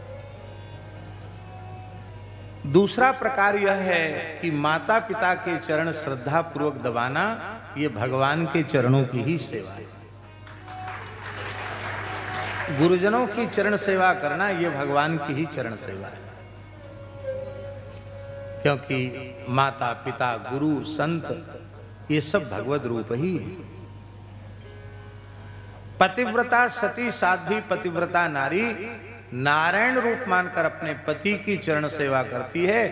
दूसरा प्रकार यह है कि माता पिता के चरण श्रद्धा पूर्वक दबाना, ये भगवान के चरणों की ही सेवा है। गुरुजनों की चरण सेवा करना, ये भगवान की ही चरण सेवा है। क्योंकि माता पिता गुरु संत ये सब भगवत रूप ही है। पतिव्रता सती साध्वी पतिव्रता नारी नारायण रूप मानकर अपने पति की चरण सेवा करती है,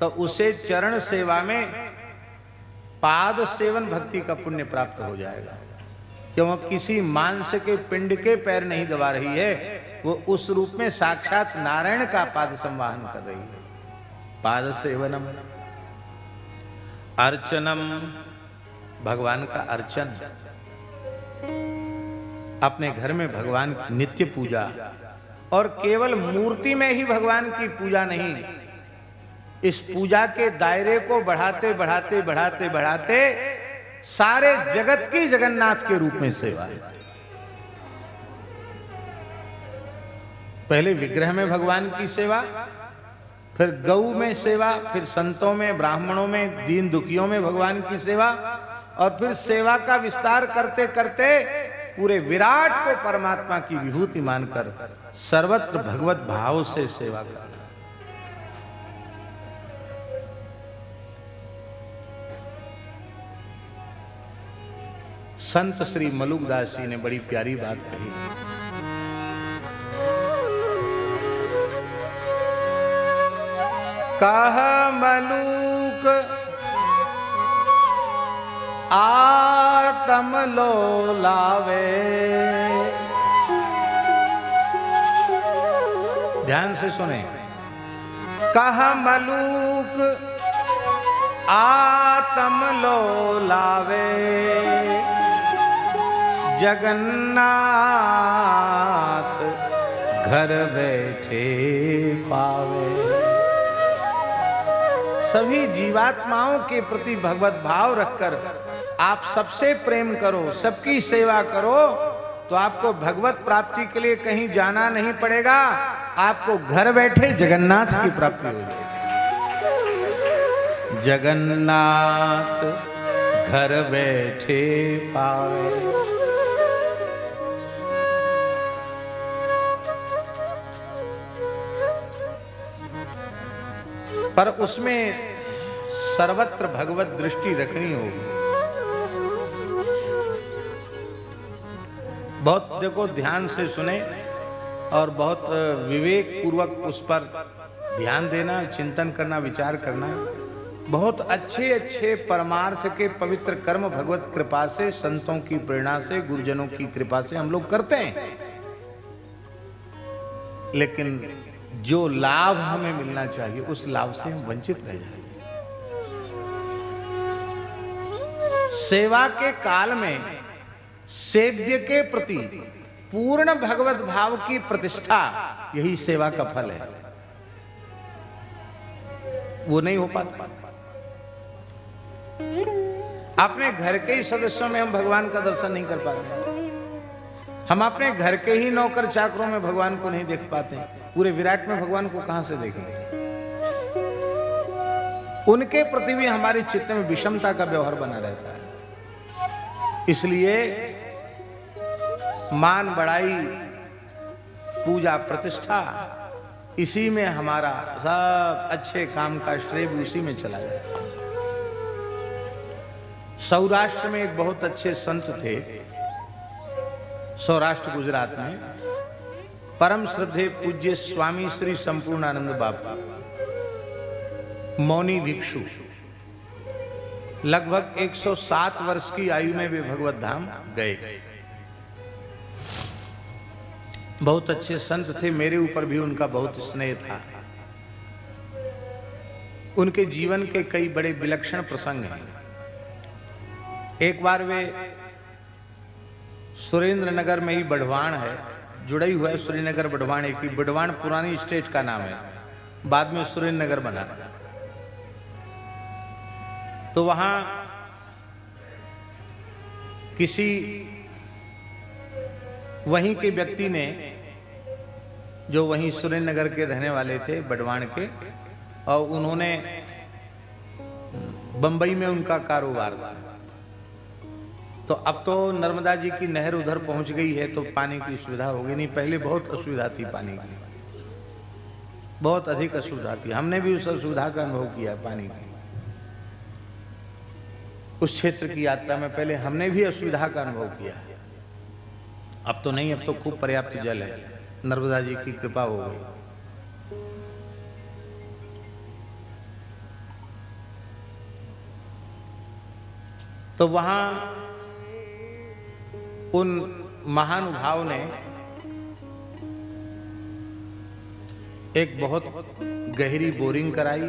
तो उसे चरण सेवा में पाद सेवन भक्ति का पुण्य प्राप्त हो जाएगा। क्यों? किसी मांस के पिंड के पैर नहीं दबा रही है, वो उस रूप में साक्षात नारायण का पाद संवाहन कर रही है। पाद सेवनम, अर्चनम, भगवान का अर्चन। अपने घर में भगवान की नित्य पूजा, और केवल मूर्ति में ही भगवान की पूजा नहीं, इस पूजा के दायरे को बढ़ाते बढ़ाते बढ़ाते बढ़ाते सारे जगत की जगन्नाथ के रूप में सेवा है। पहले विग्रह में भगवान की सेवा, फिर गौ में सेवा, फिर संतों में, ब्राह्मणों में, दीन दुखियों में भगवान की सेवा, और फिर सेवा का विस्तार करते करते पूरे विराट को परमात्मा की विभूति मानकर सर्वत्र भगवत भाव से सेवा करना। संत श्री मलुकदास जी ने बड़ी प्यारी बात कही। कह मलूक आतम लो लावे। ध्यान से सुने। कह मलूक आतम लो लावे, जगन्नाथ घर बैठे पावे। सभी जीवात्माओं के प्रति भगवत भाव रखकर आप सबसे प्रेम करो, सबकी सेवा करो, तो आपको भगवत प्राप्ति के लिए कहीं जाना नहीं पड़ेगा, आपको घर बैठे जगन्नाथ की प्राप्ति होगी। जगन्नाथ घर बैठे पावे। पर उसमें सर्वत्र भगवत दृष्टि रखनी होगी। बहुत देखो, ध्यान से सुने और बहुत विवेक पूर्वक उस पर ध्यान देना, चिंतन करना, विचार करना। बहुत अच्छे अच्छे परमार्थ के पवित्र कर्म भगवत कृपा से, संतों की प्रेरणा से, गुरुजनों की कृपा से हम लोग करते हैं, लेकिन जो लाभ हमें मिलना चाहिए उस लाभ से हम वंचित रह जाते हैं। सेवा के काल में सेव्य के प्रति पूर्ण भगवत भाव की प्रतिष्ठा, यही सेवा का फल है। वो नहीं हो पाता। अपने घर के ही सदस्यों में हम भगवान का दर्शन नहीं कर पाते। हम अपने घर के ही नौकर चाकरों में भगवान को नहीं देख पाते। पूरे विराट में भगवान को कहां से देखेंगे? उनके प्रति भी हमारे चित्त में विषमता का व्यवहार बना रहता है। इसलिए मान बढ़ाई, पूजा प्रतिष्ठा, इसी में हमारा सब अच्छे काम का श्रेय भी उसी में चला जाता है। सौराष्ट्र में एक बहुत अच्छे संत थे, सौराष्ट्र गुजरात में, परम श्रद्धेय पूज्य स्वामी श्री संपूर्णानंद बाबा, मौनी भिक्षु। लगभग 107 वर्ष की आयु में वे भगवत धाम गए। बहुत अच्छे संत थे, मेरे ऊपर भी उनका बहुत स्नेह था। उनके जीवन के कई बड़े विलक्षण प्रसंग हैं। एक बार वे सुरेंद्र नगर में ही बढ़वाण है, जुड़ा ही हुआ है श्रीनगर बढ़वाण, एक ही बढ़वाण पुरानी स्टेट का नाम है, बाद में सुरेंद्र नगर बना। तो वहां किसी वहीं के व्यक्ति ने, जो वहीं सुरेंद्र नगर के रहने वाले थे, बढ़वाण के, और उन्होंने बंबई में उनका कारोबार था। तो अब तो नर्मदा जी की नहर उधर पहुंच गई है, तो पानी की सुविधा होगी। नहीं, पहले बहुत असुविधा थी पानी की, बहुत अधिक असुविधा थी। हमने भी उस असुविधा का अनुभव किया पानी की। उस क्षेत्र की यात्रा में पहले हमने भी असुविधा का अनुभव किया। अब तो नहीं, अब तो खूब पर्याप्त जल है, नर्मदा जी की कृपा हो गई। तो वहां उन महानुभाव ने एक बहुत गहरी बोरिंग कराई,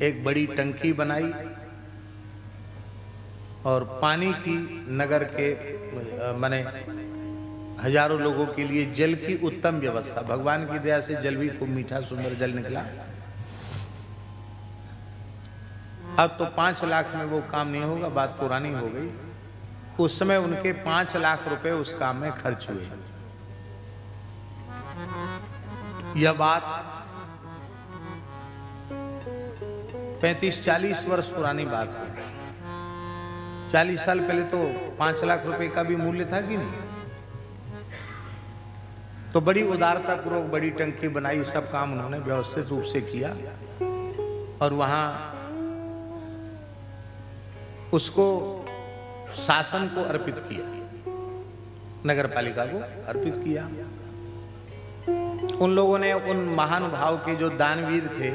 एक बड़ी टंकी बनाई और पानी की नगर के माने हजारों लोगों के लिए जल की उत्तम व्यवस्था। भगवान की दया से जल भी खूब मीठा सुंदर जल निकला। अब तो 5 लाख में वो काम नहीं होगा, बात पुरानी हो गई। उस समय उनके 5 लाख रुपए उस काम में खर्च हुए। यह बात 35-40 वर्ष पुरानी बात है। 40 साल पहले तो 5 लाख रुपए का भी मूल्य था कि नहीं। तो बड़ी उदारता पूर्वक बड़ी टंकी बनाई, सब काम उन्होंने व्यवस्थित रूप से किया और वहां उसको शासन को अर्पित किया, नगर पालिका को अर्पित किया। उन लोगों ने उन महानुभाव के जो दानवीर थे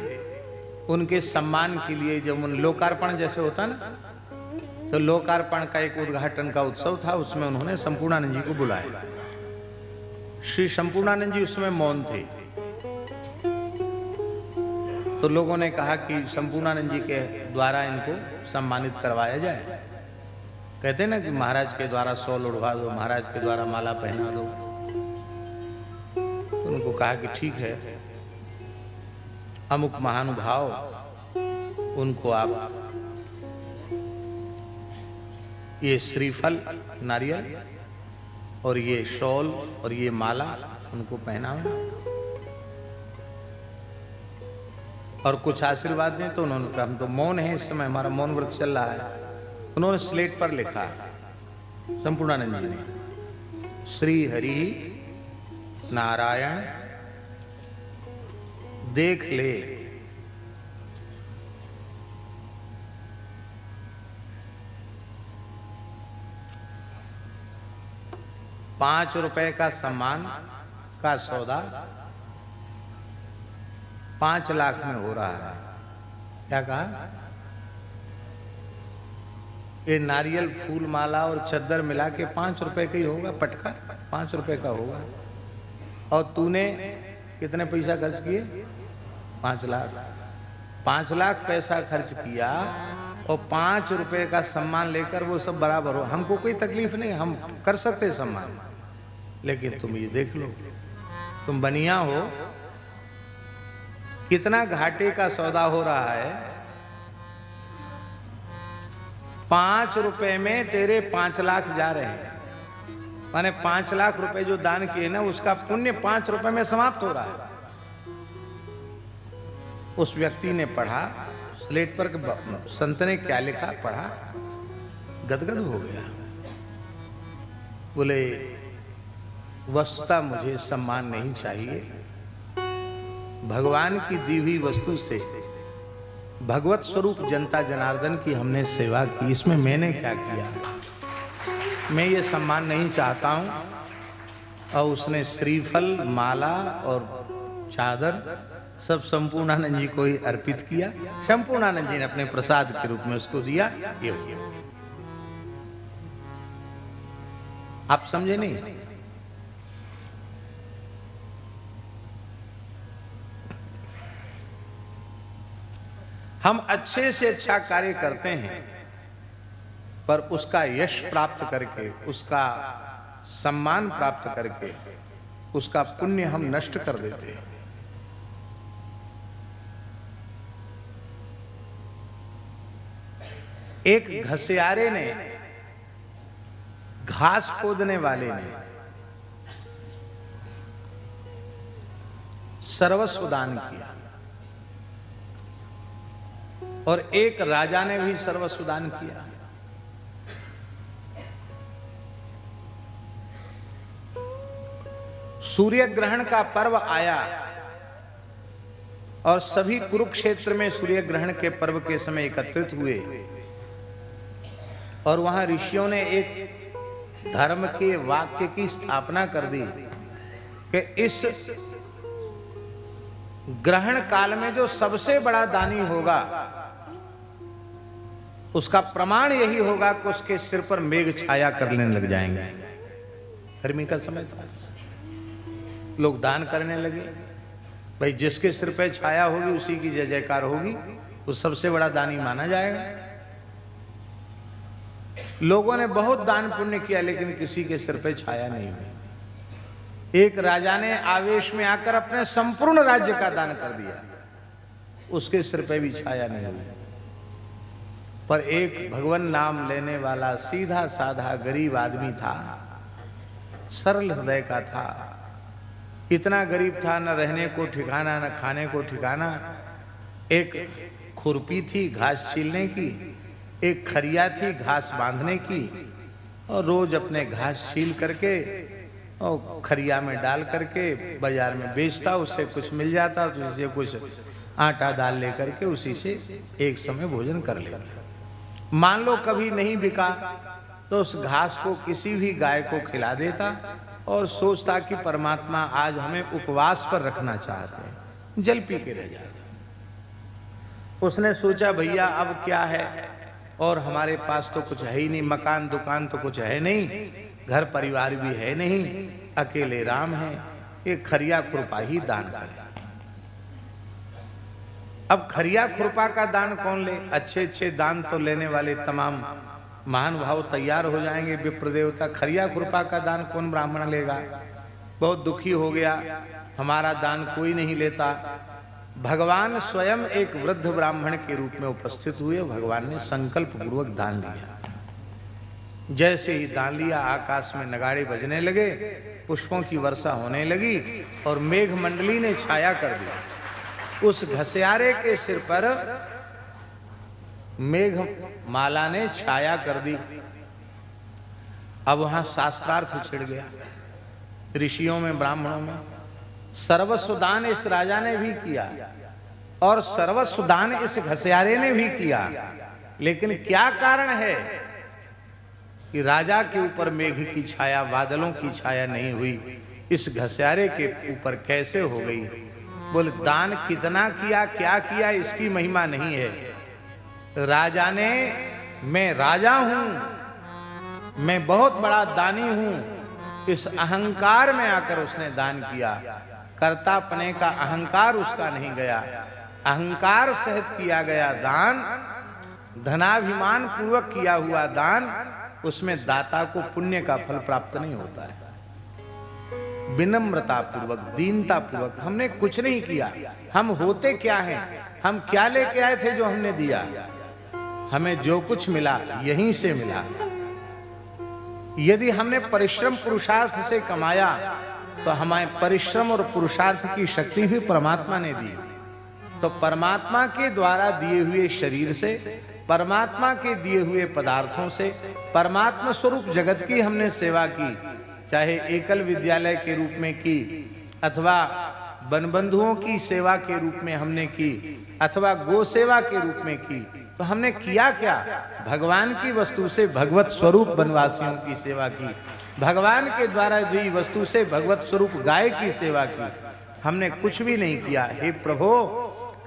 उनके सम्मान के लिए, जब उन लोकार्पण जैसे होता ना, तो लोकार्पण का एक उद्घाटन का उत्सव था, उसमें उन्होंने संपूर्णानंद जी को बुलाया। श्री संपूर्णानंद जी उसमें मौन थे। तो लोगों ने कहा कि संपूर्णानंद जी के द्वारा इनको सम्मानित करवाया जाए। कहते ना कि महाराज के द्वारा शॉल उड़वा दो, महाराज के द्वारा माला पहना दो। तो उनको कहा कि ठीक है, अमुक महानुभाव उनको आप ये श्रीफल नारियल और ये शॉल और ये माला उनको पहनाओ और कुछ आशीर्वाद दें। तो उन्होंने कहा हम तो मौन है, इस समय हमारा मौन व्रत चल रहा है। उन्होंने स्लेट पर लिखा संपूर्णानंद जी ने, श्री हरि नारायण देख ले, 5 रुपए का सम्मान का सौदा 5 लाख में हो रहा है। क्या कहा? ये नारियल फूल माला और चद्दर मिला के 5 रुपए का ही होगा, पटका 5 रुपए का होगा। और तूने कितने पैसा खर्च किए? 5 लाख। 5 लाख पैसा खर्च किया और 5 रुपए का सम्मान लेकर वो सब बराबर हो। हमको कोई तकलीफ नहीं, हम कर सकते सम्मान, लेकिन तुम ये देख लो, तुम बनिया हो, कितना घाटे का सौदा हो रहा है। 5 रुपए में तेरे 5 लाख जा रहे हैं, माने 5 लाख रुपए जो दान किए ना, उसका पुण्य 5 रुपए में समाप्त हो रहा है। उस व्यक्ति ने पढ़ा स्लेट पर, संत ने क्या लिखा, पढ़ा, गदगद हो गया। बोले वस्तुतः मुझे सम्मान नहीं चाहिए, भगवान की दी हुई वस्तु से भगवत स्वरूप जनता जनार्दन की हमने सेवा की, इसमें मैंने क्या किया? मैं ये सम्मान नहीं चाहता हूं। और उसने श्रीफल, माला और चादर सब संपूर्णानंद जी को ही अर्पित किया। संपूर्णानंद जी ने अपने प्रसाद के रूप में उसको दिया। ये हो गया। आप समझे नहीं? हम अच्छे से अच्छा कार्य करते हैं, पर उसका यश प्राप्त करके, उसका सम्मान प्राप्त करके, उसका पुण्य हम नष्ट कर देते हैं। एक घसियारे ने, घास खोदने वाले ने सर्वस्व दान किया और एक राजा ने भी सर्वस्व दान किया। सूर्य ग्रहण का पर्व आया और सभी कुरुक्षेत्र में सूर्य ग्रहण के पर्व के समय एकत्रित हुए और वहां ऋषियों ने एक धर्म के वाक्य की स्थापना कर दी कि इस ग्रहण काल में जो सबसे बड़ा दानी होगा उसका प्रमाण यही होगा कि उसके सिर पर मेघ छाया करने लग जाएंगे। गर्मी का समय था, लोग दान करने लगे। भाई जिसके सिर पर छाया होगी उसी की जय जयकार होगी, वो सबसे बड़ा दानी माना जाएगा। लोगों ने बहुत दान पुण्य किया लेकिन किसी के सिर पे छाया नहीं हुई। एक राजा ने आवेश में आकर अपने संपूर्ण राज्य का दान कर दिया, उसके सिर पे भी छाया नहीं हुई। पर एक भगवान नाम लेने वाला सीधा साधा गरीब आदमी था, सरल हृदय का था। इतना गरीब था, न रहने को ठिकाना न खाने को ठिकाना। एक खुरपी थी घास छीलने की, एक खरिया थी घास बांधने की, और रोज अपने घास छील करके और खरिया में डाल करके बाजार में बेचता, उससे कुछ मिल जाता तो उससे कुछ आटा दाल लेकर के उसी से एक समय भोजन कर लेता। मान लो कभी नहीं बिका तो उस घास को किसी भी गाय को खिला देता और सोचता कि परमात्मा आज हमें उपवास पर रखना चाहते हैं, जल पी के रह जाता। उसने सोचा भैया अब क्या है, और हमारे पास तो कुछ है ही नहीं, मकान दुकान तो कुछ है नहीं, घर परिवार भी है नहीं, अकेले राम हैं, एक खरिया खुरपा ही दान करें। अब खरिया खुरपा का दान कौन ले? अच्छे अच्छे दान तो लेने वाले तमाम महानुभाव तैयार हो जाएंगे, विप्र देवता, खरिया खुरपा का दान कौन ब्राह्मण लेगा? बहुत दुखी हो गया, हमारा दान कोई नहीं लेता। भगवान स्वयं एक वृद्ध ब्राह्मण के रूप में उपस्थित हुए, भगवान ने संकल्प पूर्वक दान लिया। जैसे ही दान लिया, आकाश में नगाड़े बजने लगे, पुष्पों की वर्षा होने लगी और मेघ मंडली ने छाया कर दिया। उस घसियारे के सिर पर मेघ माला ने छाया कर दी। अब वहां शास्त्रार्थ छिड़ गया, ऋषियों में ब्राह्मणों में। सर्वस्व दान इस राजा ने भी किया और सर्वस्व दान इस घसियारे ने भी किया, लेकिन क्या कारण है कि राजा के ऊपर मेघ की छाया, बादलों की छाया नहीं हुई, इस घसियारे के ऊपर कैसे हो गई? बोले दान कितना किया, क्या किया, इसकी महिमा नहीं है। राजा ने, मैं राजा हूं, मैं बहुत बड़ा दानी हूं, इस अहंकार में आकर उसने दान किया। कर्तापने का अहंकार उसका नहीं गया, अहंकार सहित किया गया दान, धनाभिमान पूर्वक किया हुआ दान, उसमें दाता को पुण्य का फल प्राप्त नहीं होता है। विनम्रता पूर्वक, दीनता पूर्वक, हमने कुछ नहीं किया, हम होते क्या हैं, हम क्या लेके आए थे जो हमने दिया? हमें जो कुछ मिला यहीं से मिला। यदि हमने परिश्रम पुरुषार्थ से कमाया तो हमारे परिश्रम और पुरुषार्थ की शक्ति भी परमात्मा ने दी। तो परमात्मा के द्वारा दिए हुए शरीर से, परमात्मा के दिए हुए पदार्थों से, परमात्मा स्वरूप जगत की हमने सेवा की, चाहे एकल विद्यालय के रूप में की, अथवा बनबंधुओं की सेवा के रूप में हमने की, अथवा गो सेवा के रूप में की। तो हमने किया क्या? भगवान की वस्तु से भगवत स्वरूप वनवासियों की सेवा की, भगवान के द्वारा दी वस्तु से भगवत स्वरूप गाय की सेवा की। हमने कुछ भी नहीं किया। हे प्रभु,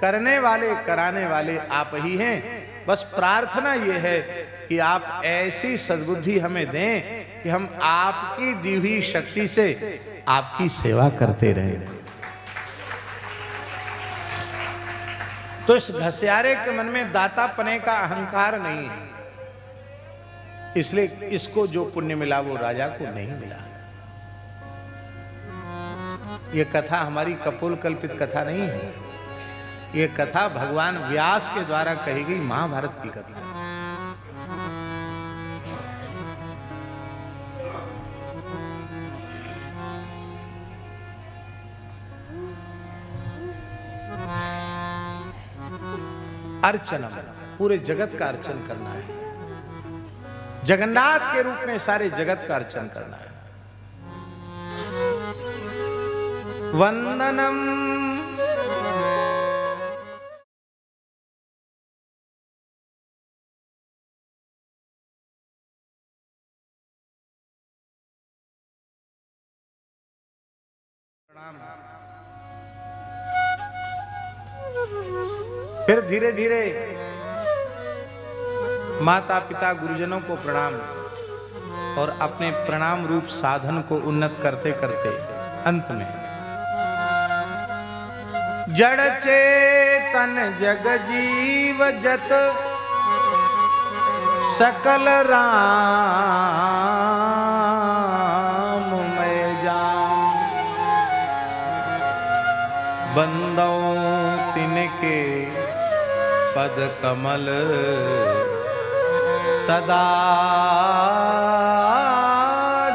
करने वाले कराने वाले आप ही हैं। बस प्रार्थना ये है कि आप ऐसी सद्बुद्धि हमें दें कि हम आपकी दी हुई शक्ति से आपकी सेवा करते रहें। तो इस घसियारे के मन में दातापने का अहंकार नहीं है, इसलिए इसको जो पुण्य मिला वो राजा को नहीं मिला। ये कथा हमारी कपोल कल्पित कथा नहीं है, ये कथा भगवान व्यास के द्वारा कही गई महाभारत की कथा है। अर्चना, पूरे जगत का अर्चन करना है, जगन्नाथ के रूप में सारे जगत का अर्चन करना है। वंदनम फिर धीरे धीरे माता पिता गुरुजनों को प्रणाम, और अपने प्रणाम रूप साधन को उन्नत करते करते अंत में जड़ चेतन जग जीव जत सकल राम मैं जान, बंदों तिनके पद कमल सदा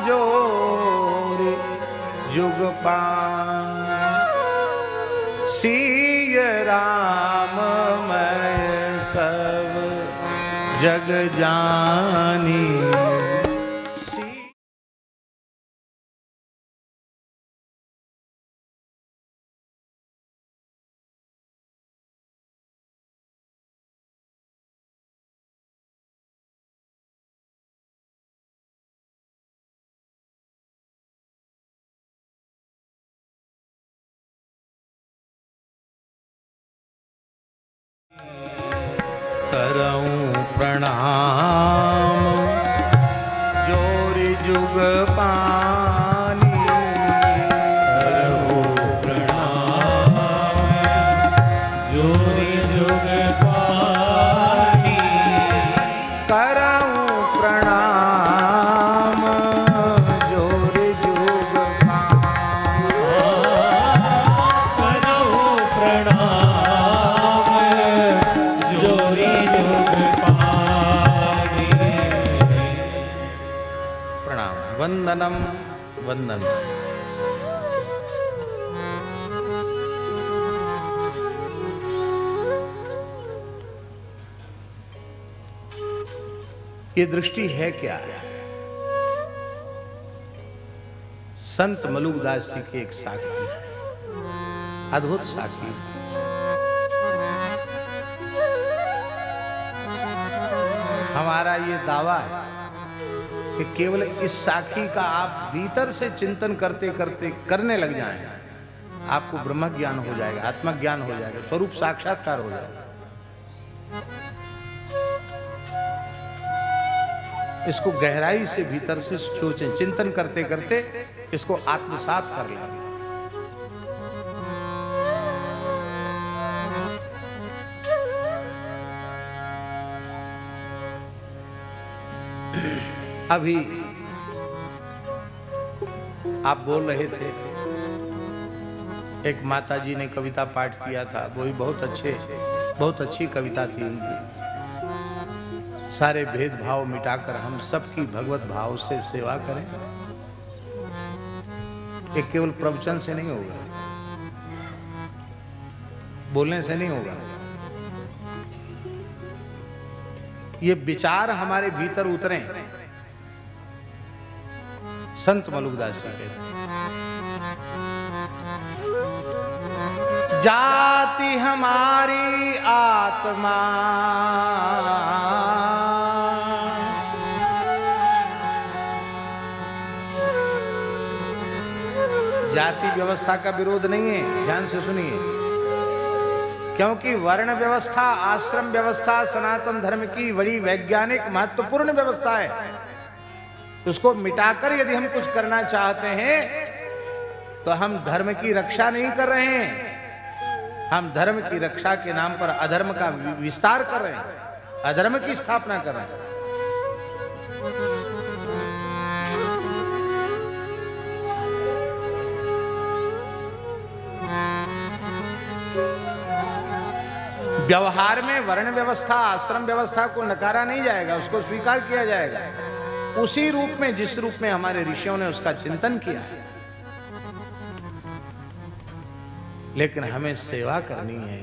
जोर जुग पान, सिय राम मैं सब जग जानी। करऊं प्रणाम जोरि जुग पानी। करऊं प्रणाम जोरि जुग पानी। करऊं प्रणाम जोरि जुग पानी। करऊं प्रणाम जोरि जुग पानी। प्रणाम वंदनम वंदन। ये दृष्टि है क्या? संत मलुकदास जी के एक साखी, अद्भुत साखी। हमारा ये दावा है कि केवल इस साखी का आप भीतर से चिंतन करते करते करने लग जाएं, आपको ब्रह्म ज्ञान हो जाएगा, आत्मज्ञान हो जाएगा, स्वरूप साक्षात्कार हो जाएगा। इसको गहराई से भीतर से सोचें, चिंतन करते करते इसको आत्मसात कर लें। अभी आप बोल रहे थे, एक माताजी ने कविता पाठ किया था, वो भी बहुत अच्छी कविता थी उनकी। सारे भेदभाव मिटाकर हम सबकी भगवत भाव से सेवा करें। ये केवल प्रवचन से नहीं होगा, बोलने से नहीं होगा। ये विचार हमारे भीतर उतरे। संत मलुकदास जी कहते जाति हमारी आत्मा, जाति व्यवस्था का विरोध नहीं है, ध्यान से सुनिए। क्योंकि वर्ण व्यवस्था, आश्रम व्यवस्था सनातन धर्म की बड़ी वैज्ञानिक महत्वपूर्ण व्यवस्था है। उसको मिटाकर यदि हम कुछ करना चाहते हैं तो हम धर्म की रक्षा नहीं कर रहे हैं, हम धर्म की रक्षा के नाम पर अधर्म का विस्तार कर रहे हैं, अधर्म की स्थापना कर रहे हैं। व्यवहार में वर्ण व्यवस्था, आश्रम व्यवस्था को नकारा नहीं जाएगा, उसको स्वीकार किया जाएगा उसी रूप में जिस रूप में हमारे ऋषियों ने उसका चिंतन किया है। लेकिन हमें सेवा करनी है।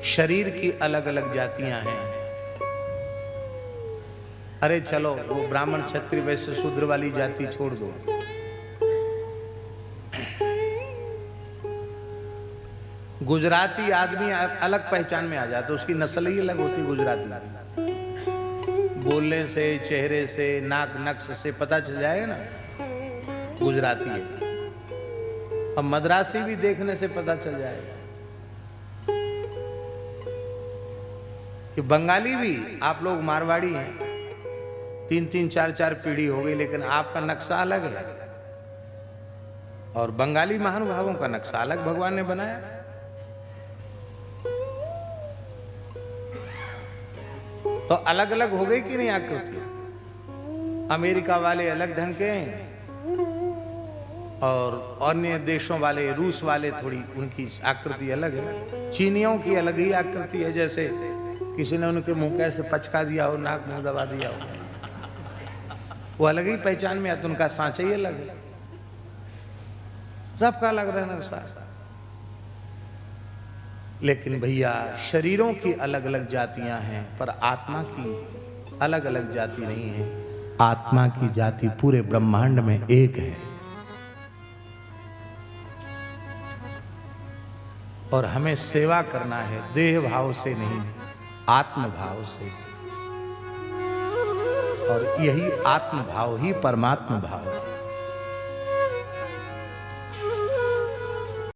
शरीर की अलग अलग जातियां हैं। अरे चलो वो ब्राह्मण क्षत्रिय वैश्य शूद्र वाली जाति छोड़ दो, गुजराती आदमी अलग पहचान में आ जाता, उसकी नस्ल ही अलग होती। गुजराती बोलने से, चेहरे से, नाक नक्श से पता चल जाएगा ना गुजराती है। अब मद्रासी भी देखने से पता चल जाएगा। कि बंगाली भी, आप लोग मारवाड़ी हैं, 3-3, 4-4 पीढ़ी हो गई, लेकिन आपका नक्शा अलग है। और बंगाली महानुभावों का नक्शा अलग भगवान ने बनाया। तो अलग अलग हो गई कि नहीं आकृति? अमेरिका वाले अलग ढंग के हैं और अन्य देशों वाले, रूस वाले, थोड़ी उनकी आकृति अलग है। चीनियों की अलग ही आकृति है, जैसे किसी ने उनके मुंह कैसे पचका दिया हो, नाक मुंह दबा दिया हो, वो अलग ही पहचान में आता, उनका सांचा ही अलग है, सबका अलग रहना। लेकिन भैया शरीरों की अलग अलग जातियां हैं, पर आत्मा की अलग अलग जाति नहीं है। आत्मा की जाति पूरे ब्रह्मांड में एक है। और हमें सेवा करना है देह भाव से नहीं, आत्म भाव से। और यही आत्म भाव ही परमात्मा भाव है।